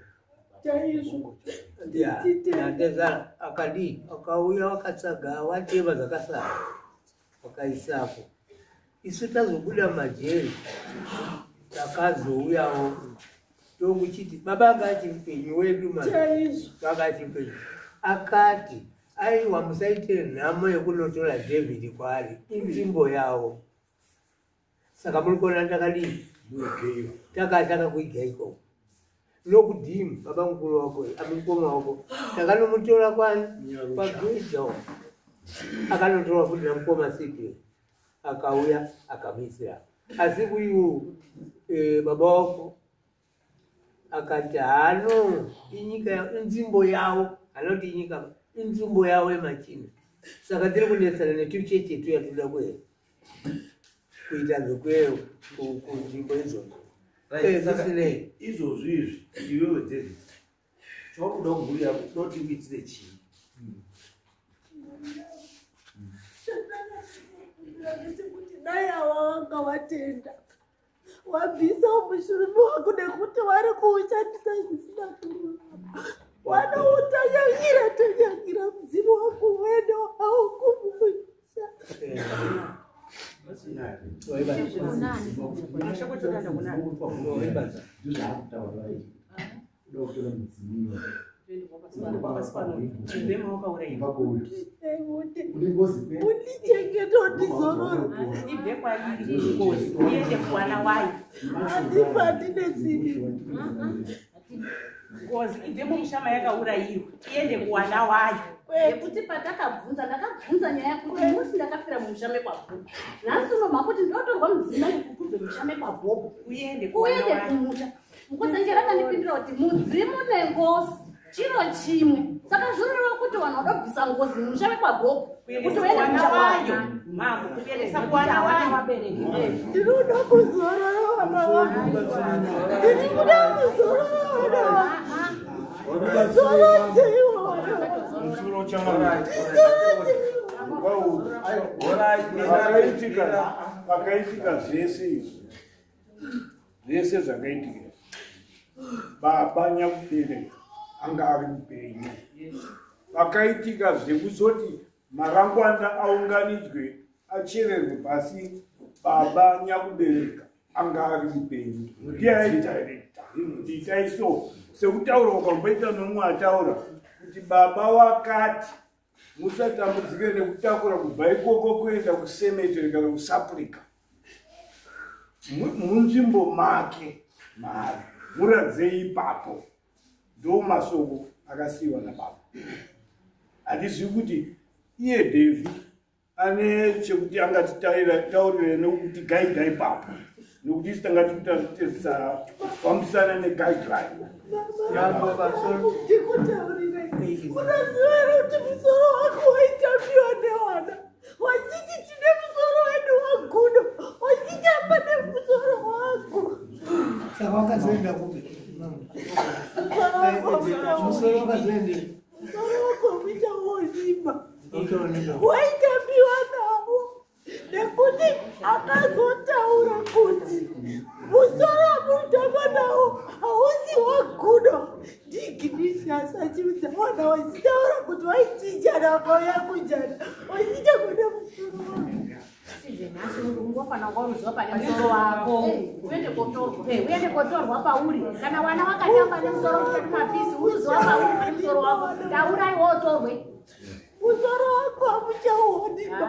Ndezara akadi akauya wakatsaga wateva zvakasara wakaisapo. Isu tazobuda majeri takazouyawo tokuchiti baba akati mpenyu wedu akati mpenyu akati aiwa musaitire nhamo yekunotora David kwaari inzvimbo yawo. Saka muri kuona takadii takataka kuiga ikoko nokudhimu baba mukuru wako amikoma wako takanomutora kwani pagweja akanotora futi namukoma sipi akauya akamuisira. Asi kuiwo baba wako akati hano inyika inzvimbo yawo anoti inyika inzvimbo yawo yemachina. Saka tiri kunetsana netucheche tuya toda kuita zvekweyo kunzvimbo idzodzo. Izvozvo izvi iwewe David chaunoda kubhuya kuti uitire chii? Kuti dai ava vanga vatenda wabvisa mushurume wako nekuti vari kuushandisa zvisina kururama. Wanoutanyanyira mudzimu wako wene haukumuisa. Undichengeta ndizororo ibve kwairi ngozi iende kuwana wayo handipandi nezivi ngozi ibve mumushama yakaurayirwa iende kuwana wayo yekuti patakabvunza ndakabvunza nyaya yekuti musi ndakafira mumushame kwabhobo nhasi unomha kuti ndotorwa mudzimai kubve mushame kwabhobo uende kumusha mukudzenje rakandipindira kuti mudzimu nengozi chiro chimwe. Saka zvinoreva kuti vanhu vadabvisa ngozi mumushame kwabhobo kuti uende wayo mama kuendesa kuwana wayo wabereki. Ndinoda kuzorora vana vangu. Ndiri kuda kuzorora vana vangu. Zoroteiwo. Musoro chamana. Vakaitika zvese izvi. Zvese zvakaitika. Baba Nyakubereka anga ari mupenyu. Vakaitika zvekuzoti marangwana aunganidzwe achererwe pasi baba Nyakubereka anga ari mupenyu. Ndiye director. Nditai so sekutaura ukamboita nomwe ataura kuti baba wakati musatambudzike nekutakura kubva ikoko kuenda kusemeteri kana kusapurika munzvimbo make mari muradzei ipapo ndo masoko akasiyiwa nababa. Handizivi kuti iye David ane chekuti angatitaurire nekuti gaidha ipapo nokuti isi tanga tichitadzisa kufambisana neguideline. Ndikutaurire unazivera kuti musoro wako waitambiwa nevana wachiti tine musoro wedu wagudo wachitamba nemusoro wako. Saka wakazoenda kupi? Musoro wakazoende? Musoro wako uchaonimba waitambiwa navo nekuti akazotaura kuti musoro mutamba nawo hausi wagudo. Ndiginishas achiudza vana vachitaura kuti vaichinjana vakauya kunjana vachiita kuda musoro wako. Nhasi ungofana kuruziva pane musoro wako uende kotorwa pauri kana vana vakatamba nemusoro kuti mapisi uruziva pauri pane musoro wako taurai wotorwe musoro wako hamuchaonekwa.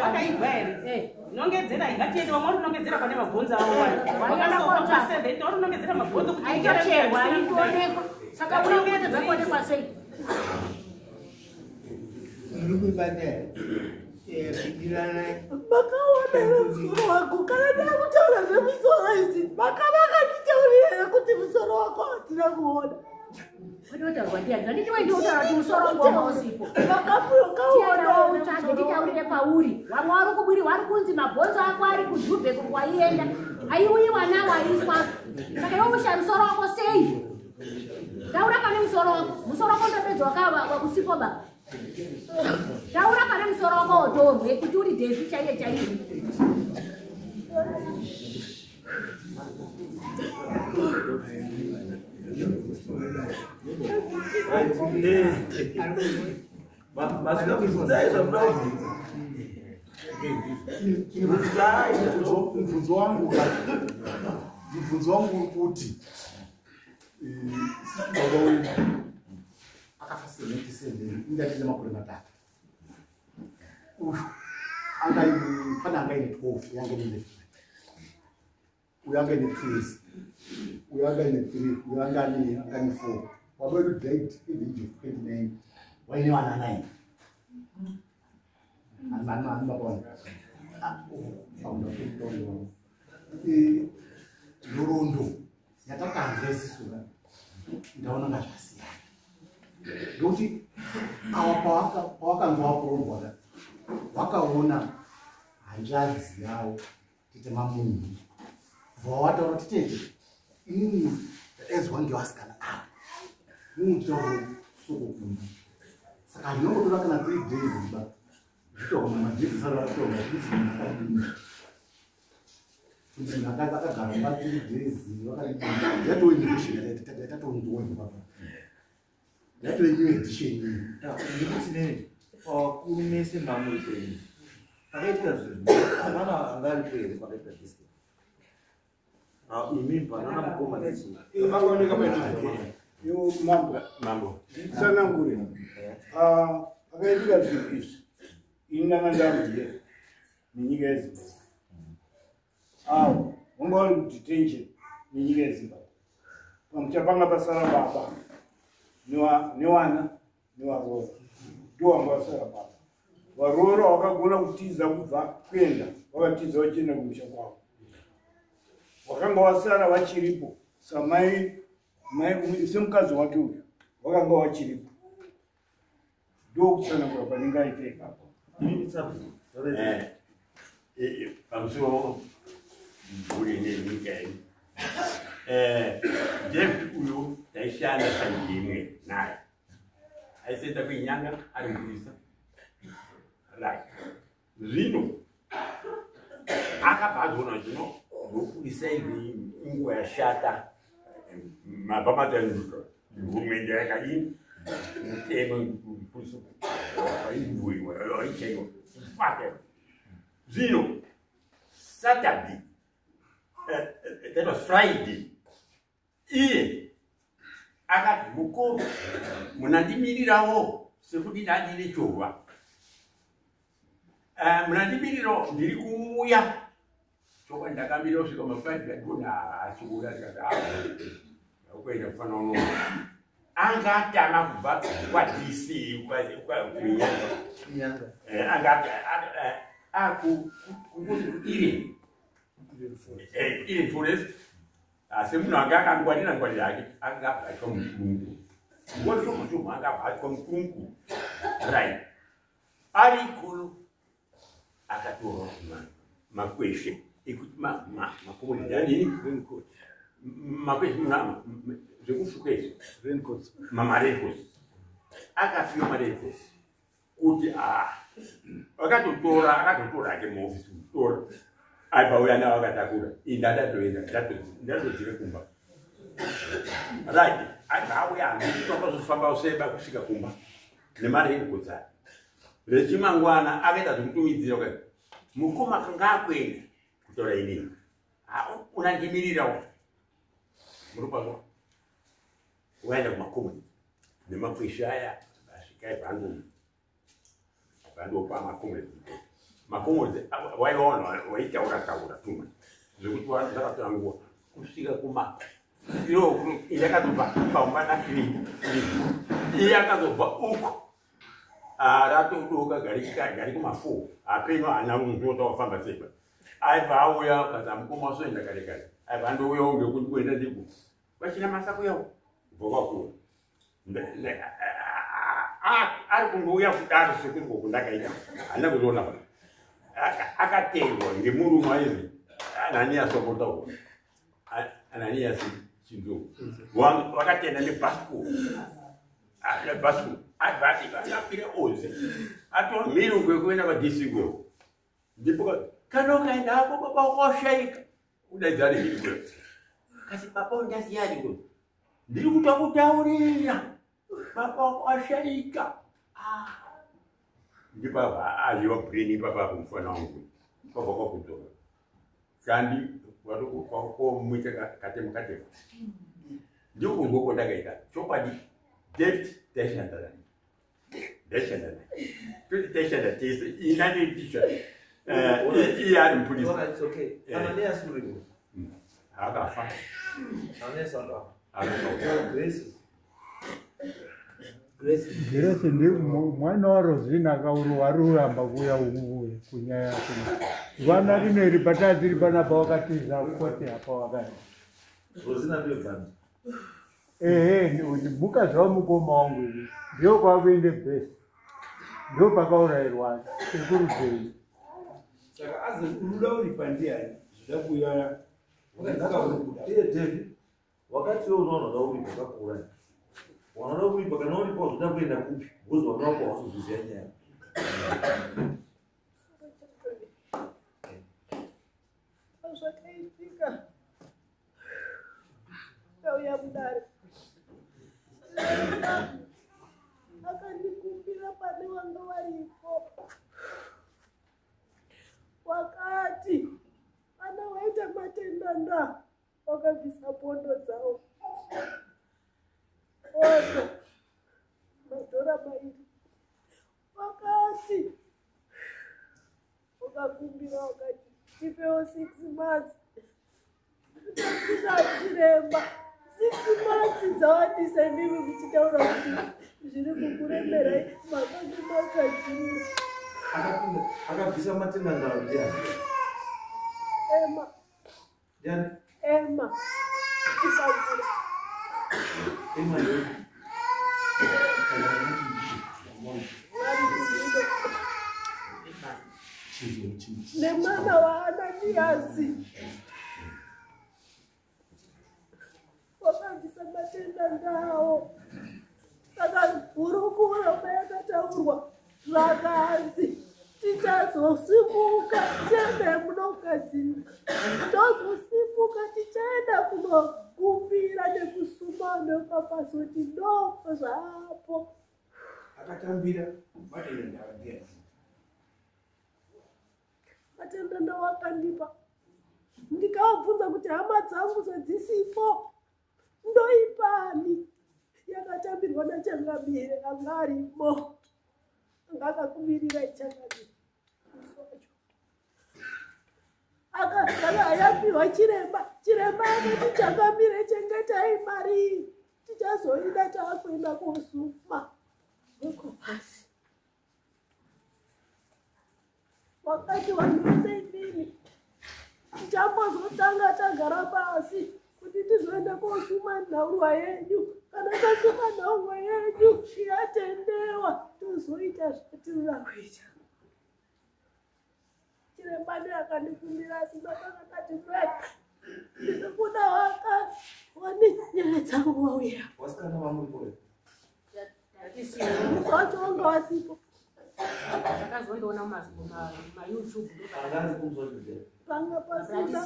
Wakaibva here nongedzera ingatiende vamwe rinongedzera pane mabhonzo avo wakanakoauri unongedzera mabhonzo kuti aichacherwa aitoonekwa. Saka unongedza dzakuonekwa sei? Muri kuibata pindirana makaona musoro wako kana ndakutaura zvemusoro izvi makavakanditaurira kuti musoro wako hatina kuona. Watotarwa ndiani? Handiti waindotaura kuti musoro wangu wausipo. Vakapurokaonaoutsvage nditaurire pauri. Vamwe vari kubwiri vari kunzi mabhonzo ako ari kudhubhe kwaienda aiuyiwa nawo aiswa. Saka iwe musha musoro wako sei? Taura pane musoro wako ndopedza wakusipo baba. Taura pane musoro wako wotorwe kuti uri Daisy chaiye. Mvunzo wangu kuti baba wedu akafa 77 ingatize makore matatu. Pana angaine 12 yange nile. Uyange ni 3. Uyange ni 3. Uyange ni 4. Baba wedu died in the age of 29. Waini wana 9. Anana baba. Founder of Lorondo yatakanzwa isisura ndaona ngazvasiyana ndokuti awa pawakanzwa wakurorwa wakaona hanzvadzi yavo tite mamunhu vawataura titete inini ezwa ngevasikana ava inititauro sokokunda saka ndinongotora kana 3 days ba zvitogona madhesi saratoga akagara 3 days yatove edition yatatonzwoni baba yatove new edition nekuti nini kurumese mamuri kwenyu pakaitika zvinhu amana angari kwere pakaita distance imi panana mukoma vakaoneka yo mambo sanangure akaitika zvinhu izvi inanga ndamudiye nenyika yezimbabwe ungauri kudetention nenyika yezimbabwe pamuchapanga pasara baba newana nevaroro ndowanga vasara baba varoro wakagona kutiza kubva kuenda wakatiza wachienda kumusha kwavo wakanga wasara vachiripo samai semukadzi wake uyu wakanga wachiripo ndokusanangura panenge aiteka pamusoro mvuri nenyika yedu David uyu taishanda saidi imwe naye aisenda kwenyanga ari muprista right zvino akabvazoona zvino ndokurisa ivi inguva yashata mabvamatanzva hurumende yakadini mutemo mupuso waivhuiwa waichaiwa fake zvino Saturday that was Friday iye akati mukuru munandimirirawo sekuti ndandine chovha munandimirirawo ndiri kuuya choka ndakamirira kusvika ma5 ndakona asungura tikati akuenda kufana uno anga atama kubva kwaDC kunyanga anga iri forest asi munhu anga akangwarira ngwarira yake anga abvatwa mukurungu ngoshoma anga abvatwa mukurungu right ari ikulu akatorwa makweshe ekuti makomodidani makweshe zvekufukwezvo mamarenkos akapiwa marenkos kuti akatotora ake muofisi kutora aibva nawo akatakura ndatodzire kumba right aibva auya tokazofamba useba kusvika kumba nemarenkos aya rechimangwana akaita zvekutumidzira ukati mukoma kanga akwenda kutora inini unandimirirawo murupazo waenda kumakomoni nemakweshe aya asvika ibvandopa makomoni waiona waitaura tuma zvekuti zvakatora kusvika iye akazobva paumba na3 iye akazobva uko ratodoka gari kuma4 apeno hana munhu wafamba sepa aibva auya kaza mukoma wasoenda kare aibva ndouyawo ngekuti kuenda ndiko vachina masako yawo bvokakura ari kungouya kudaro sekuti kokundakaita hana kuzoona pa akateerwa ngemurume aizi Ananias Sokotaura Ananias chizungu. Wakatenda nebhasikoro. Nebhasikoro. Advati vakapira oze. Atomiri kwekuenda padhisikoro. Ndipo kana ukaenda hapo baba wakashaika. Udaidzane hili. Kasi papa undasiyani ko. Ndiri kutaurira. Papa wakashaika. Ndipo aliwa brain papa kumfana wangu. Papa kwa kutoka. Kandi kwa mwite katemu. Ndio ngoko ndakaita. Chopadi deft descendant. Descendant. Pretty descendant is United T-shirt. It's okay. Anania suri. Agafa. Anania sanda. Grace ndi mwana wa Rosina kauramba kuya umuye kunyaya kuna. Vana rine ripatati ripana pa wakati za kote hapa wakati. Rosina ndio bana. Ni buka zwa mukoma wangu hivi. Ndio kwa vinde best. Ndio pakaurairwa. Sekuruzei. Saka aze urura uripandia zvakuya. David. Wakati wewe unaona na uri pakakura. Wanaona uri pakana uri kwa zinakwenda kupi? Ngozi wanaona kwa wasu zizenya. Zvakaitika. Kauya mudare. Akandikumbira pane wanga varipo. Wakati ana waita matenda wakabvisa pondo dzavo. Pondo madhora mairi. Wakati wakakumbira wakati tipewo 6 months. Chiremba 6 months dzawandisa ndimi muchitaura kuti zviri kukuremerai makange makadzima. Akabvisa matenda ndaro ndiani? Emma. Ndiani? Emma. Chipavura. Emma ndio. Nemwana waananiasi wakabvisa matenda ndawo. Saka hurukuro payakataurwa zvakanzi tichazosimuka tiende munogadzirwa. Tozosimuka tichaenda kunokumbira nekusuma nepapazoti ndo zvapo. Akatambira matenda ndawo ndiani? Matenda ndawo akandipa. Ndikavabvunza kuti hama dzangu dzisipo ndoipani. Yakatambirwa nachangamire anga arimo. Anga akakumirira ichangamire. Akasaka yapiwa chiremba. Chiremba akati changamire chengetai mari. Tichazoida taakuenda kosuma. Ndiko basi. Wakati wandise inini. Tichambozotanga tagara pasi. Kuti tizoenda kosuma nhaurwa yenyu. Kana tasuma nhaurwa yenyu yatendewa. Tozoita zvatirira kuita. Chiremba akandikumbira sinokakati ndinokuda wani nyaya dzangu wauya. Wasikana vamuri Musacho wanga wasipo. Takazondoona maYouTube. Angazi kumzozvide. Panga pasina.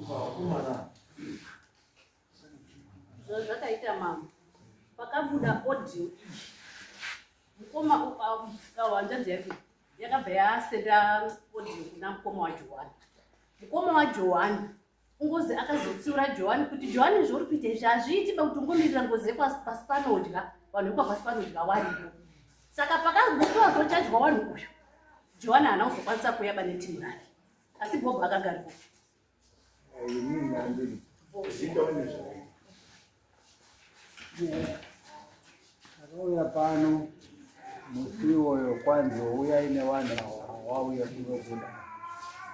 Wakumana. Zvakaita mama. Pakabuda audio. Mukoma wanjanzi yake. Yakabva yasenda audio kuna mukoma waJohani. Mukoma waJohani ungozi akazotsiura Johani kuti Johani zvori kuita izvi hazviiti kuti ungomirira ngozi pasi panodya vanhu vekwa pasi panodya waripo. Saka pakagusiwa zochadya vanhu uyu Johani haana kuzokwanisa kuyaba netimu rake asi Bob akagaripo. Akauya pano musi uyo kwanzi wouya ine vanhu wauya kunobuda.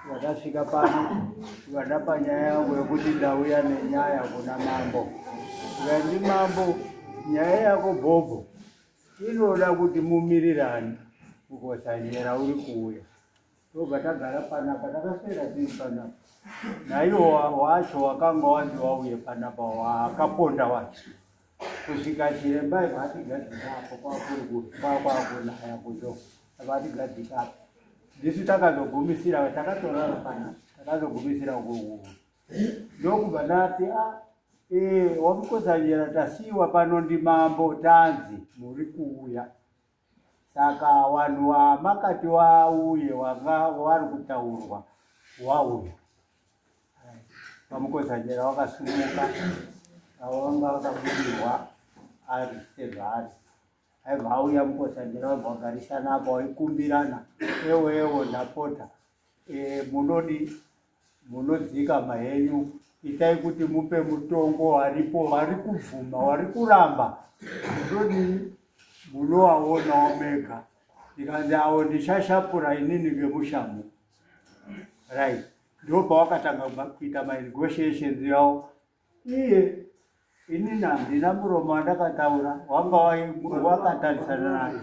Vakasvika pano vakapa nyaya yangu yekuti ndauya nenyaya kuna mambo. Ikati mambo nyaya yako Bobo inoda kuti mumirirane kukosanyera uri kuuya. ndobva tagara panapa, takaswera tiri panapa. Naiwo wacho wakanga wanzi wauye panapa wakaponda wacho. Kusvika chiremba vatigadzikapo kwakunaya kuto vatigadzikapo. Ndisu takazogumisira takatorara panapa, takazogumisira ukuku. Ndokubva ndati wamukozanyera tasiwa pano ndimambo tanzi muri kuuya. Saka vanhu vamakati vauye wanga vari kutaurwa wauya. Vamukozanyera wakasumuka vanga vakabudirwa ari sevhari. Aibva auya mukozanyera vabva vagarisana apa vaikumbirana, ewo ndapota munodzika mahenyu, itai kuti mupe mutongo waripo, vari kubvuma, vari kuramba. Munodini munovaonawo mega. Ndikanzi awo ndichashapura inini ngemushamu. Right. Ndobva wakatanga kuita manegotiations yavo. Inini handina muromo wandakataura, wanga wakatarisana naye.